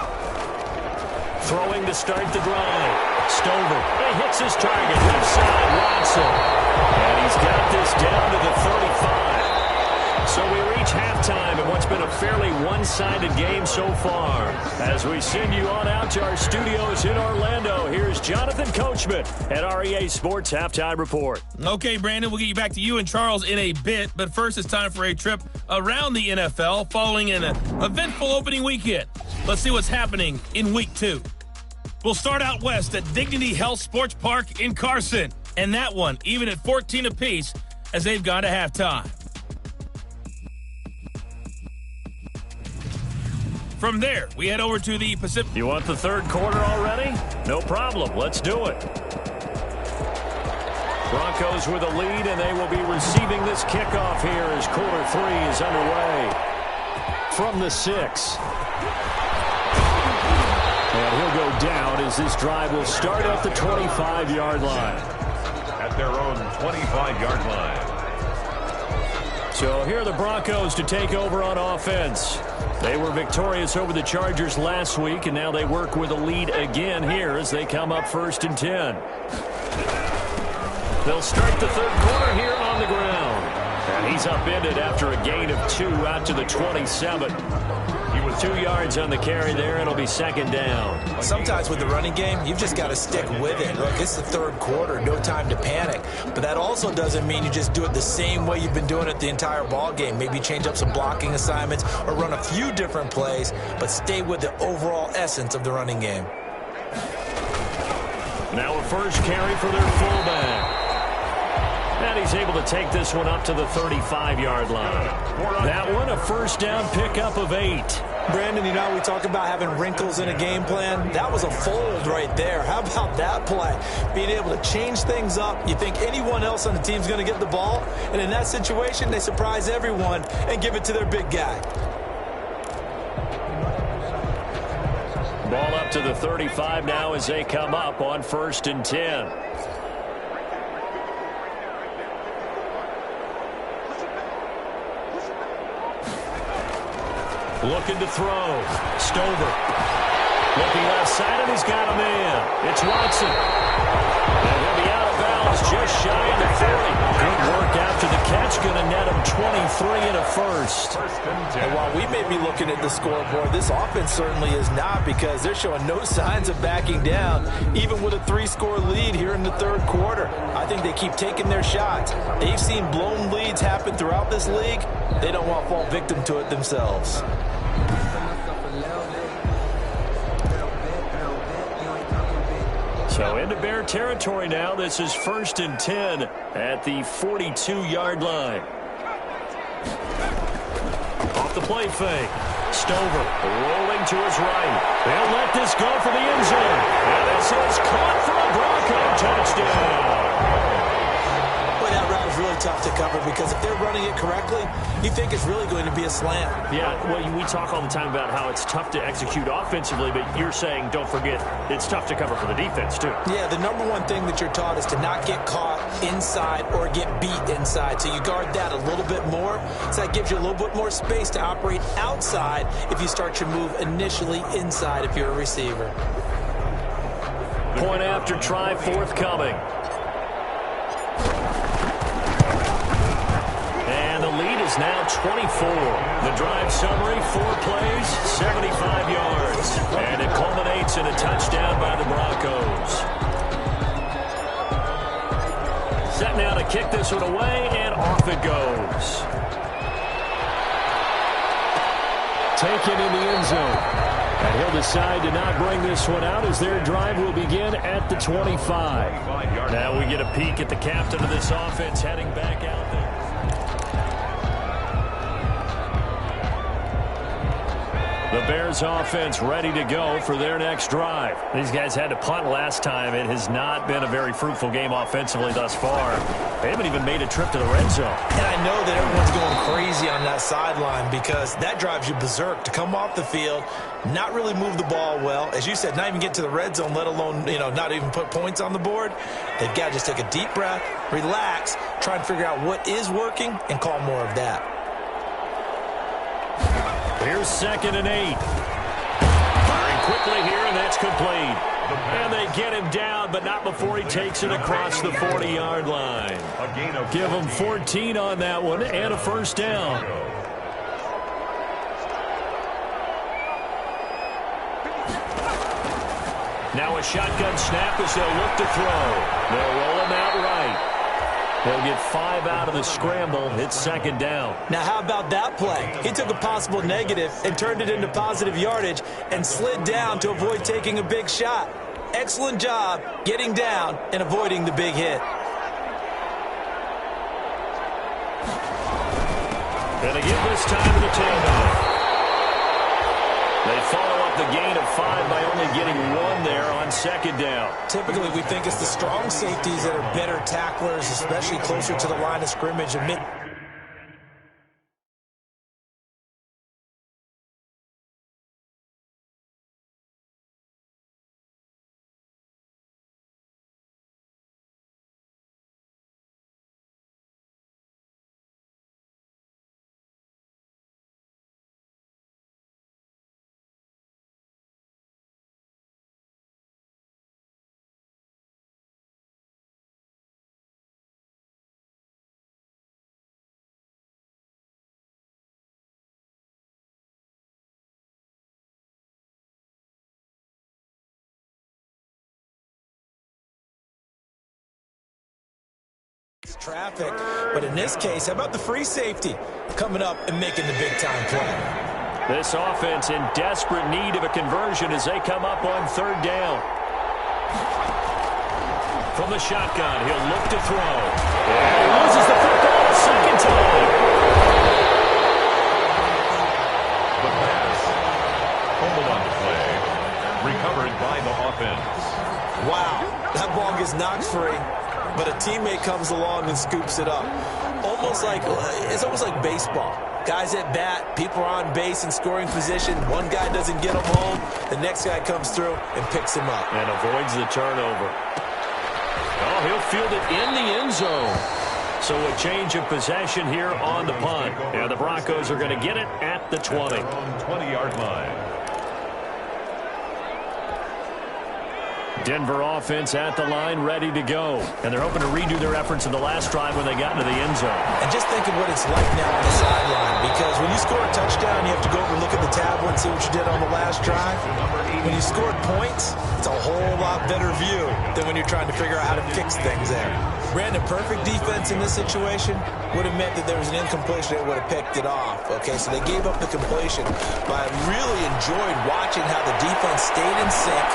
Throwing to start the drive. Stover. He hits his target. Left side, Watson. And he's got this down to the 35. So we reach halftime in what's been a fairly one-sided game so far. As we send you on out to our studios in Orlando, here's Jonathan Coachman at REA Sports Halftime Report. Okay, Brandon, we'll get you back to you and Charles in a bit. But first, it's time for a trip around the NFL following an eventful opening weekend. Let's see what's happening in Week 2. We'll start out west at Dignity Health Sports Park in Carson. And that one, even at 14 apiece, as they've gone to halftime. From there, we head over to the Pacific. You want the third quarter already? No problem. Let's do it. Broncos with a lead, and they will be receiving this kickoff here as quarter 3 is underway. From the 6. And he'll go down as this drive will start at the 25-yard line. At their own 25-yard line. So here are the Broncos to take over on offense. They were victorious over the Chargers last week, and now they work with a lead again here as they come up 1st and 10. They'll start the third quarter here on the ground. And he's upended after a gain of 2 out to the 27. He was 2 yards on the carry there. It'll be 2nd down. Sometimes with the running game, you've just got to stick with it. Look, it's the third quarter. No time to panic. But that also doesn't mean you just do it the same way you've been doing it the entire ball game. Maybe change up some blocking assignments or run a few different plays, but stay with the overall essence of the running game. Now a first carry for their fullback. And he's able to take this one up to the 35-yard line. That one, a first down pickup of 8. Brandon, you know, we talk about having wrinkles in a game plan. That was a fold right there. How about that play? Being able to change things up. You think anyone else on the team's going to get the ball, and in that situation, they surprise everyone and give it to their big guy. Ball up to the 35 now as they come up on 1st and 10. Looking to throw. Stover. Looking left side, and he's got a man. It's Watson. And he'll be out of bounds just shy of the 40. Good work after the catch. Going to net him 23 and a first. And while we may be looking at the scoreboard, this offense certainly is not, because they're showing no signs of backing down, even with a 3-score lead here in the third quarter. I think they keep taking their shots. They've seen blown leads happen throughout this league. They don't want to fall victim to it themselves. So into Bear territory now. This is 1st and 10 at the 42-yard line. Off the play fake. Stover rolling to his right. They'll let this go for the end zone. And this is caught for a Bronco touchdown. Boy, that route is really tough to cover, because if they're running it correctly, you think it's really going to be a slant. Yeah, well, we talk all the time about how it's tough to execute offensively, but you're saying, don't forget, it's tough to cover for the defense, too. Yeah, the number one thing that you're taught is to not get caught inside or get beat inside. So you guard that a little bit more. So that gives you a little bit more space to operate outside if you start your move initially inside if you're a receiver. Point after try forthcoming. And the lead is now 24. The drive summary, 4 plays, 75 yards. And it culminates in a touchdown by the Broncos. Set now to kick this one away, and off it goes. Taken in the end zone. And he'll decide to not bring this one out as their drive will begin at the 25. Now we get a peek at the captain of this offense heading back out there. The Bears offense ready to go for their next drive. These guys had to punt last time. It has not been a very fruitful game offensively thus far. They haven't even made a trip to the red zone. And I know that everyone's going crazy on that sideline, because that drives you berserk to come off the field, not really move the ball well. As you said, not even get to the red zone, let alone, not even put points on the board. They've got to just take a deep breath, relax, try and figure out what is working, and call more of that. Here's 2nd and 8. Firing quickly here, and that's complete. And they get him down, but not before he takes it across the 40-yard line. Give him 14 on that one and a first down. Now a shotgun snap as they'll look to throw. They'll roll him out right. They'll get 5 out of the scramble. It's 2nd down. Now, how about that play? He took a possible negative and turned it into positive yardage and slid down to avoid taking a big shot. Excellent job getting down and avoiding the big hit. Gonna give this time to the tailback. They follow up the gain of 5 by only getting 1 there on second down. Typically, we think it's the strong safeties that are better tacklers, especially closer to the line of scrimmage. Traffic, but in this case, how about the free safety coming up and making the big-time play? This offense in desperate need of a conversion as they come up on third down. From the shotgun, he'll look to throw. And he loses the football a second time. The pass. Fumbled on the play. Recovered by the offense. Wow, that ball gets knocked free, but a teammate comes along and scoops it up. It's almost like baseball. Guys at bat, people are on base in scoring position. One guy doesn't get him home. The next guy comes through and picks him up. And avoids the turnover. Oh, he'll field it in the end zone. So a change of possession here on the punt. And the Broncos are going to get it at the 20. At their own 20-yard line. Denver offense at the line, ready to go. And they're hoping to redo their efforts in the last drive when they got into the end zone. And just think of what it's like now on the sideline, because when you score a touchdown, you have to go over and look at the tablet and see what you did on the last drive. When you scored points, it's a whole lot better view than when you're trying to figure out how to fix things there. Brandon, perfect defense in this situation would have meant that there was an incompletion that would have picked it off. Okay, so they gave up the completion, but I really enjoyed watching how the defense stayed in sync,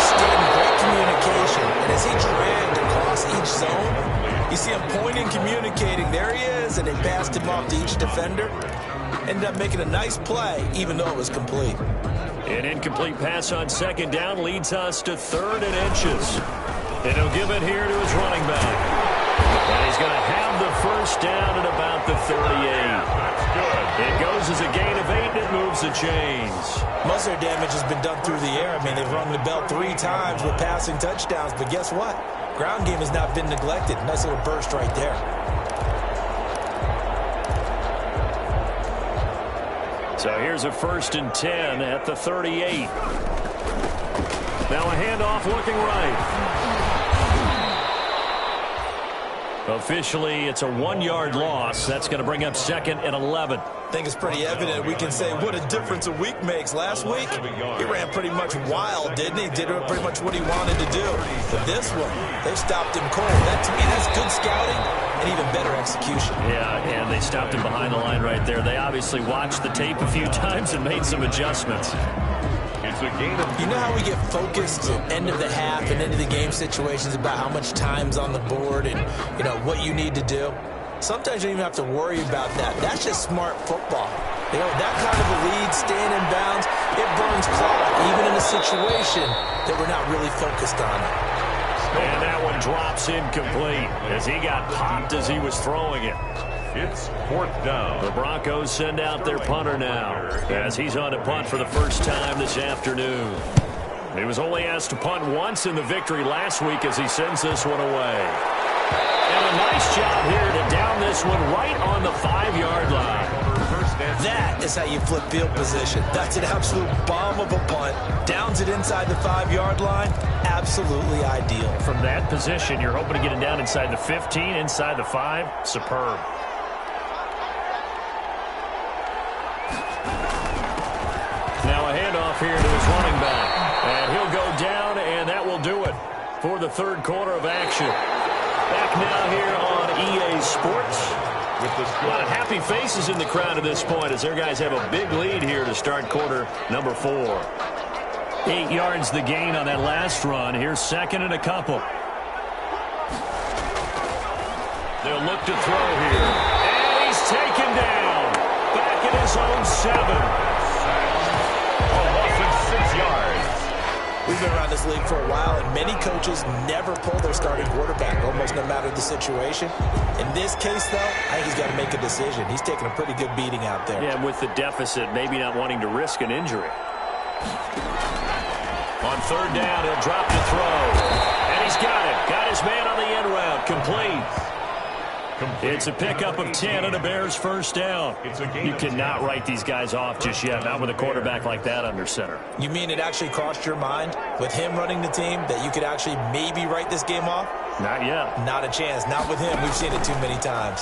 stayed in great communication, and as he dragged across each zone, you see him pointing, communicating. There he is, and they passed him off to each defender. Ended up making a nice play, even though it was complete. An incomplete pass on second down leads us to 3rd and inches. And he'll give it here to his running back. And he's going to have the first down at about the 38. That's good. It goes as a gain of 8, and it moves the chains. Most of their damage has been done through the air. I mean, they've rung the bell 3 times with passing touchdowns, but guess what? Ground game has not been neglected. Nice little burst right there. So here's a 1st and 10 at the 38. Now a handoff looking right. Officially, it's a 1-yard loss. That's going to bring up 2nd and 11. I think it's pretty evident. We can say what a difference a week makes. Last week, he ran pretty much wild, didn't he? Did pretty much what he wanted to do. But this one, they stopped him cold. That, to me, that's good scouting and even better execution. Yeah, and they stopped him behind the line right there. They obviously watched the tape a few times and made some adjustments. It's a gain of... You know how we get focused at end of the half and end of the game situations about how much time's on the board and, you know, what you need to do? Sometimes you don't even have to worry about that. That's just smart football. You know, that kind of a lead, staying in bounds, it burns clock, even in a situation that we're not really focused on it. And that one drops incomplete as he got popped as he was throwing it. It's 4th down. The Broncos send out their punter now as he's on to punt for the first time this afternoon. He was only asked to punt once in the victory last week as he sends this one away. And a nice job here to down this one right on the 5-yard line. That is how you flip field position. That's an absolute bomb of a punt. Downs it inside the 5-yard line. Absolutely ideal. From that position, you're hoping to get it down inside the 15, inside the 5. Superb. Now a handoff here to his running back. And he'll go down, and that will do it for the 3rd quarter of action. Back now here on EA Sports. A lot of happy faces in the crowd at this point as their guys have a big lead here to start quarter number 4. 8 yards the gain on that last run. Here's 2nd and a couple. They'll look to throw here. And he's taken down. Back at his own 7. We've been around this league for a while, and many coaches never pull their starting quarterback, almost no matter the situation. In this case, though, I think he's got to make a decision. He's taking a pretty good beating out there. Yeah, with the deficit, maybe not wanting to risk an injury. On third down, he'll drop the throw. And he's got it. Got his man on the end route. Complete. It's a pickup of 10 and a Bears first down. You cannot write these guys off just yet, not with a quarterback like that under center. You mean it actually crossed your mind with him running the team that you could actually maybe write this game off? Not yet. Not a chance. Not with him. We've seen it too many times.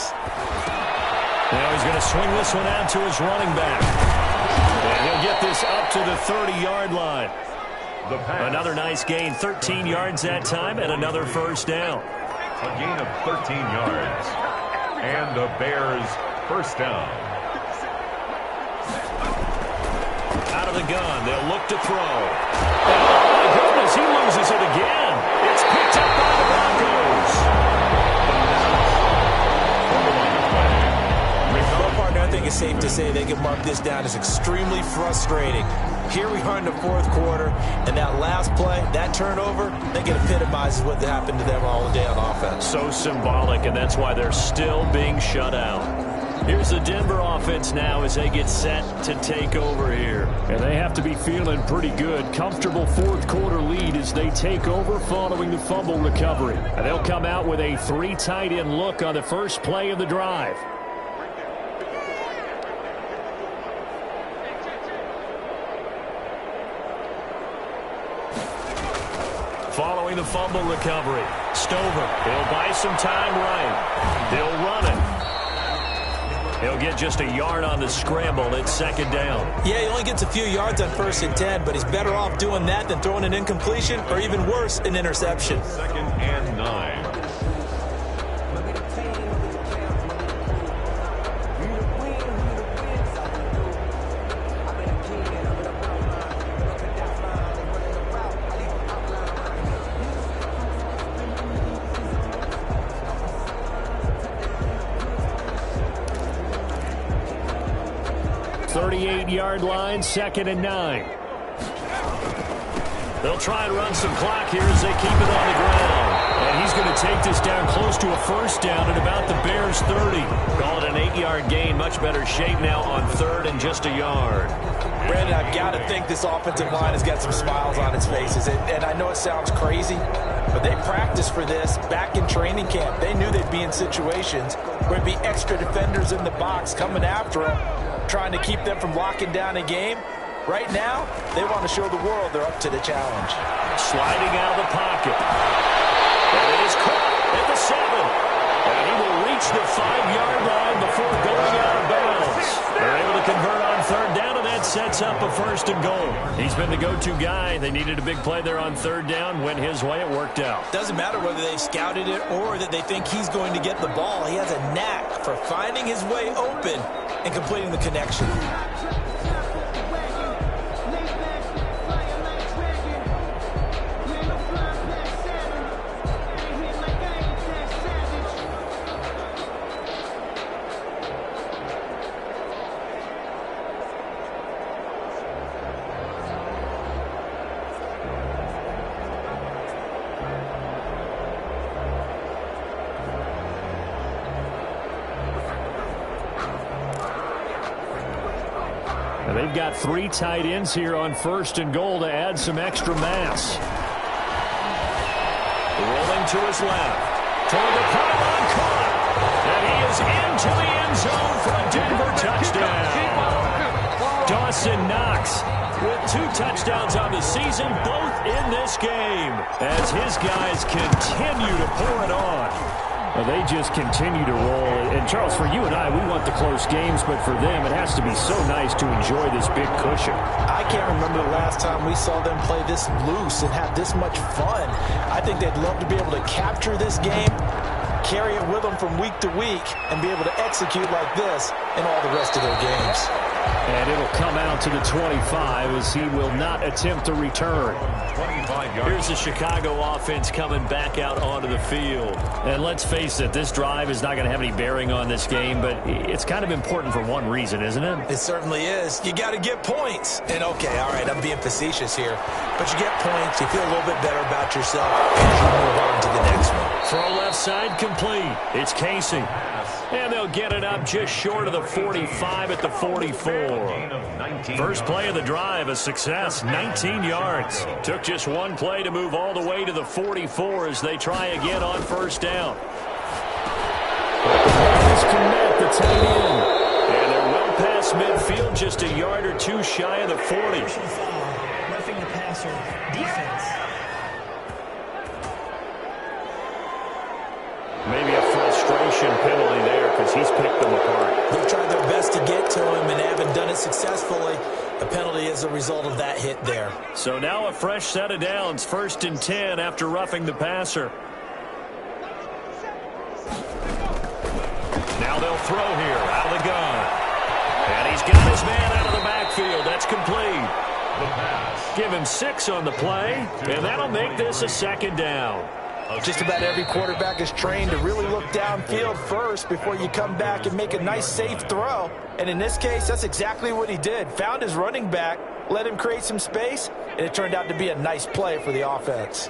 Now he's going to swing this one out to his running back. And he'll get this up to the 30-yard line. Another nice gain, 13 yards that time, and another first down. A gain of 13 yards. And the Bears first down. Out of the gun, they'll look to throw. Oh, my goodness, he loses it again. It's picked up by the Broncos. Well, partner, I think it's safe to say they can mark this down as extremely frustrating. Here we are in the fourth quarter, and that last play, that turnover, I think it epitomizes what happened to them all day on offense. So symbolic, and that's why they're still being shut out. Here's the Denver offense now as they get set to take over here. And they have to be feeling pretty good. Comfortable fourth quarter lead as they take over following the fumble recovery. And they'll come out with a 3 tight end look on the first play of the drive. Following the fumble recovery, Stover, he'll buy some time right. They'll run it. He'll get just a yard on the scramble. It's second down. Yeah, he only gets a few yards on 1st and 10, but he's better off doing that than throwing an incompletion or even worse, an interception. 2nd and 9. Yard line, 2nd and 9. They'll try and run some clock here as they keep it on the ground. And he's going to take this down close to a first down at about the Bears' 30. Call it an 8-yard gain. Much better shape now on 3rd and just a yard. Brandon, I've got to think this offensive line has got some smiles on its faces. And I know it sounds crazy, but they practiced for this back in training camp. They knew they'd be in situations where there'd be extra defenders in the box coming after them, trying to keep them from locking down a game. Right now, they want to show the world they're up to the challenge. Sliding out of the pocket. And it is caught at the 7. And he will reach the 5-yard line before going out of bounds. They're able to convert on 3rd down, and that sets up a 1st and goal. He's been the go-to guy. They needed a big play there on 3rd down. Went his way. It worked out. Doesn't matter whether they've scouted it or that they think he's going to get the ball. He has a knack for finding his way open and completing the connection. They've got 3 tight ends here on 1st and goal to add some extra mass. Rolling to his left. Toward the pylon, caught. And he is into the end zone for a Denver touchdown. Dawson Knox with 2 touchdowns on the season, both in this game, as his guys continue to pour it on. Well, they just continue to roll. And, Charles, for you and I, we want the close games, but for them, it has to be so nice to enjoy this big cushion. I can't remember the last time we saw them play this loose and have this much fun. I think they'd love to be able to capture this game, carry it with them from week to week, and be able to execute like this in all the rest of their games. And it'll come out to the 25 as he will not attempt to return. 25 yards. Here's the Chicago offense coming back out onto the field. And let's face it, this drive is not going to have any bearing on this game, but it's kind of important for one reason, isn't it? It certainly is. You got to get points. And okay, all right, I'm being facetious here, but you get points, you feel a little bit better about yourself, and you move on to the next one. Throw left side complete. It's Casey. And they'll get it up just short of the 45 at the 44. First play of the drive, a success, 19 yards. Took just one play to move all the way to the 44 as they try again on first down. Connect the tight end. And they're well past midfield, just a yard or two shy of the 40. Roughing the passer, defense. Maybe a frustration penalty there because he's picked them apart. They've tried their best to get to him and haven't done it successfully. The penalty is a result of that hit there. So now a fresh set of downs, 1st and 10 after roughing the passer. Now they'll throw here out of the gun. And he's got his man out of the backfield. That's complete. Give him 6 on the play, and that'll make this a 2nd down. Just about every quarterback is trained to really look downfield first before you come back and make a nice, safe throw. And in this case, that's exactly what he did. Found his running back, let him create some space, and it turned out to be a nice play for the offense.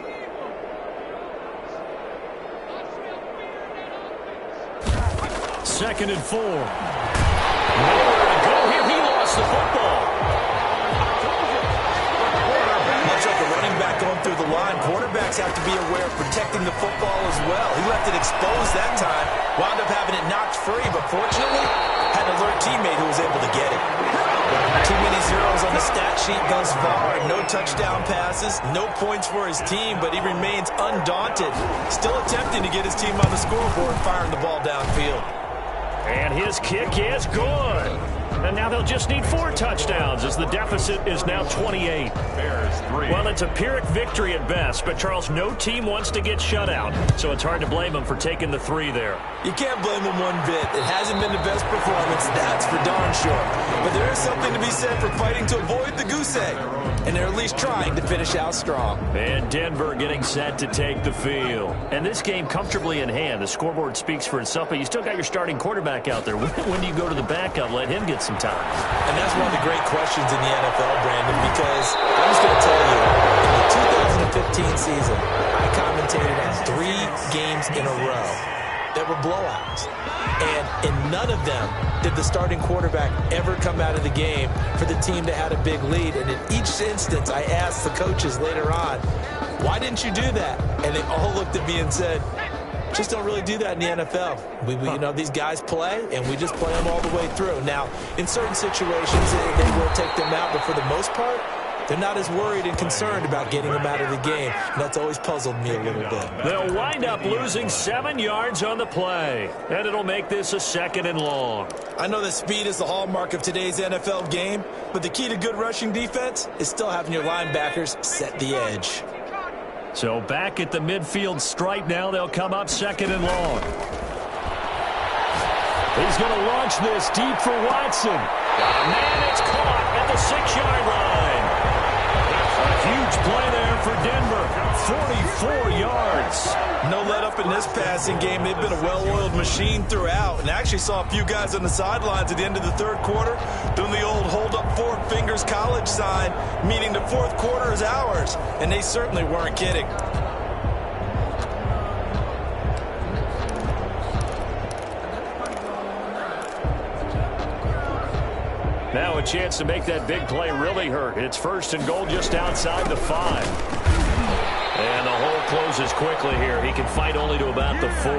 Second and 4. Nowhere to go here. He lost the football. Much like a running back going through the line, quarterbacks have to be aware of protecting the football as well. He left it exposed that time, wound up having it knocked free, but fortunately had an alert teammate who was able to get it. Too many zeros on the stat sheet thus far. No touchdown passes, no points for his team, but he remains undaunted. Still attempting to get his team on the scoreboard, firing the ball downfield. And his kick is good. And now they'll just need 4 touchdowns as the deficit is now 28. Well, it's a Pyrrhic victory at best, but Charles, no team wants to get shut out, so it's hard to blame them for taking the 3 there. You can't blame them one bit. It hasn't been the best performance, that's for darn sure. But there is something to be said for fighting to avoid the goose egg, and they're at least trying to finish out strong. And Denver getting set to take the field. And this game comfortably in hand. The scoreboard speaks for itself, but you still got your starting quarterback out there. When do you go to the backup, let him get some time? And that's one of the great questions in the NFL, Brandon, because I'm just going to tell you, in the 2015 season, I commentated on 3 games in a row that were blowouts. And in none of them did the starting quarterback ever come out of the game for the team that had a big lead. And in each instance, I asked the coaches later on, why didn't you do that? And they all looked at me and said, just don't really do that in the NFL. We you know, these guys play, and we just play them all the way through. Now, in certain situations, they will take them out, but for the most part, they're not as worried and concerned about getting them out of the game. And that's always puzzled me a little bit. They'll wind up losing 7 yards on the play, and it'll make this a 2nd and long. I know that speed is the hallmark of today's NFL game, but the key to good rushing defense is still having your linebackers set the edge. So back at the midfield stripe now, they'll come up 2nd and long. He's going to launch this deep for Watson. Man, it's caught at the 6-yard line. A huge play there for Denver. 44 yards. No let up in this passing game. They've been a well-oiled machine throughout. And I actually saw a few guys on the sidelines at the end of the 3rd quarter doing the old hold up 4 fingers college sign, meaning the 4th quarter is ours. And they certainly weren't kidding. Now a chance to make that big play really hurt. It's 1st and goal just outside the 5. And the hole closes quickly here. He can fight only to about the 4.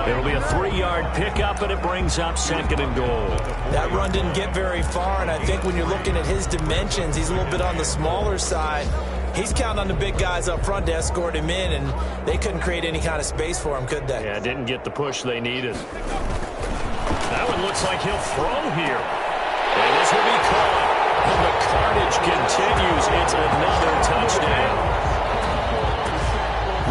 It'll be a 3-yard pickup, and it brings up 2nd and goal. That run didn't get very far, and I think when you're looking at his dimensions, he's a little bit on the smaller side. He's counting on the big guys up front to escort him in, and they couldn't create any kind of space for him, could they? Yeah, didn't get the push they needed. That one looks like he'll throw here. And this will be caught. And the carnage continues. It's another touchdown.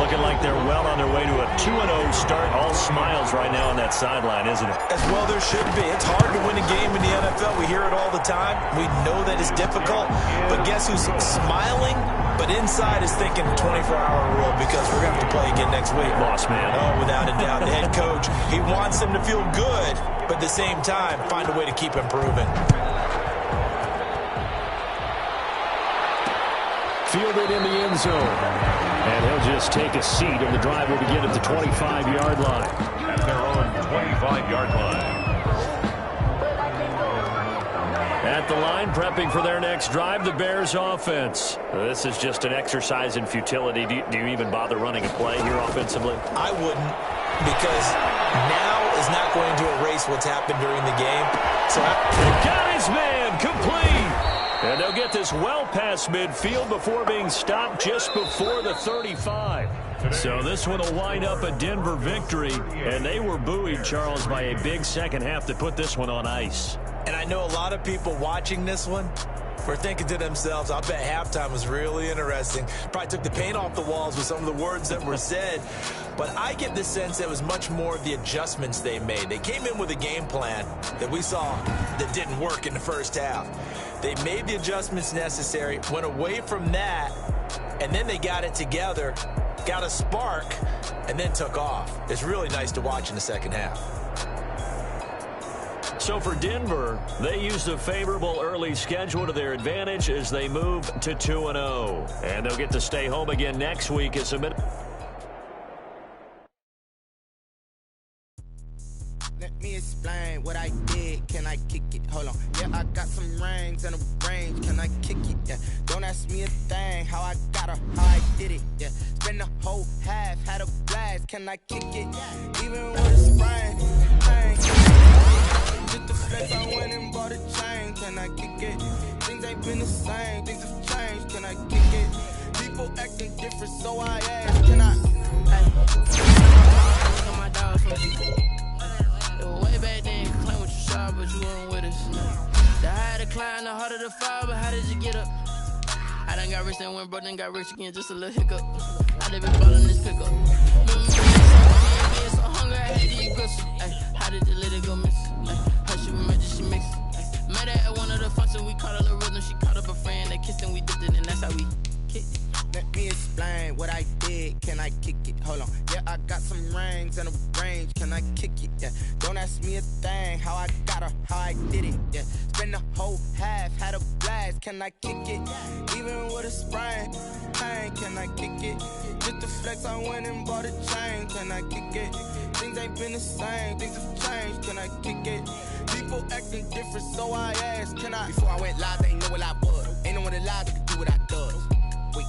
Looking like they're well on their way to a 2-0 start. All smiles right now on that sideline, isn't it? As well there should be. It's hard to win a game in the NFL. We hear it all the time. We know that it's difficult, but guess who's smiling? But inside is thinking 24-hour rule because we're going to have to play again next week. Boss man. Oh, without a doubt. The head coach, he wants them to feel good, but at the same time, find a way to keep improving. Fielded in the end zone. And he'll just take a seat, and the drive will begin at the 25-yard line. At their own 25-yard line. At the line, prepping for their next drive, the Bears offense. This is just an exercise in futility. Do you even bother running a play here offensively? I wouldn't, because now is not going to erase what's happened during the game. So got his man, complete. And they'll get this well past midfield before being stopped just before the 35. So this one will wind up a Denver victory, and they were buoyed, Charles, by a big second half to put this one on ice. And I know a lot of people watching this one were thinking to themselves, I bet halftime was really interesting. Probably took the paint off the walls with some of the words that were said. But I get the sense that it was much more of the adjustments they made. They came in with a game plan that we saw that didn't work in the first half. They made the adjustments necessary, went away from that, and then they got it together, got a spark, and then took off. It's really nice to watch in the second half. So for Denver, they used a favorable early schedule to their advantage as they move to 2-0. And they'll get to stay home again next week as a minute. Let me explain what I did. Can I kick it? Hold on. Yeah, I got some rings and a range. Can I kick it? Yeah. Don't ask me a thing. How I got her, how I did it. Yeah. Spend the whole half, had a blast. Can I kick it? Even with a sprain. Just the flex, I went and bought a chain. Can I kick it? Things ain't been the same. Things have changed. Can I kick it? People acting different, so I ask. Can I? Look at my dogs from way back then, you claim what you saw, but you weren't with us. The higher the climb, the harder the fall, but how did you get up? I done got rich, then went broke, then got rich again, just a little hiccup. I done been ballin' this pickup. Remember being so hungry, I had to eat grits. How did you let it go miss? How she remember she mixed? Met her at one of the functions, we caught her the rhythm, she caught up a friend, they kissed and we dipped it, and that's how we kicked it. Let me explain what I did. Can I kick it? Hold on. Yeah, I got some rings and a range. Can I kick it? Yeah. Don't ask me a thing. How I got her, how I did it. Yeah. Spend the whole half, had a blast. Can I kick it? Even with a sprain. Hey, can I kick it? Just the flex, I went and bought a chain. Can I kick it? Things ain't been the same. Things have changed. Can I kick it? People acting different, so I asked. Can I? Before I went live, they ain't know what I was. Ain't no one alive that could do what I does. Wait.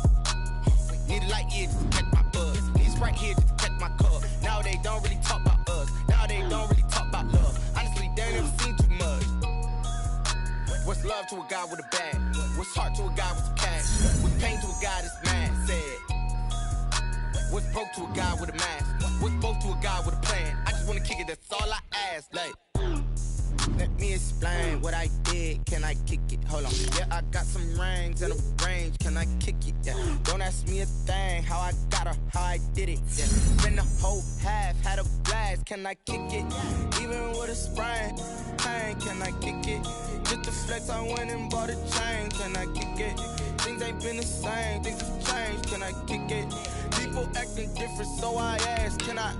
Need a light here just to catch my buzz. Need a Sprite here just to catch my cup. Now they don't really talk about us. Now they don't really talk about love. Honestly, they ain't never seen too much. What's love to a guy with a bag? What's heart to a guy with some cash? What's pain to a guy that's mad? Said. What's broke to a guy with a mask? What's both to a guy with a plan? I just wanna kick it, that's all I ask. Like, let me explain what I did. Can I kick it? Hold on. Yeah, I got some rings and a range. Can I kick it? Yeah. Don't ask me a thing. How I got her, how I did it. Yeah. Spend the whole half, had a blast. Can I kick it? Even with a sprain. Hey, can I kick it? Just the flex, I went and bought a chain. Can I kick it? Things ain't been the same. Things have changed. Can I kick it? People acting different, so I ask. Can I?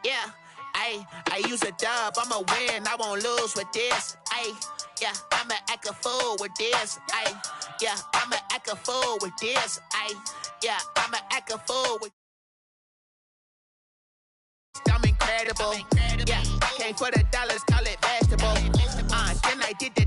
Yeah, I use a dub, I'ma win, I won't lose with this. Yeah, I'ma act a fool with this. Yeah, I'ma act a fool with this. Yeah, I'ma act a fool with. I'm incredible. Yeah, came for the dollars, call it vegetable. Then I did the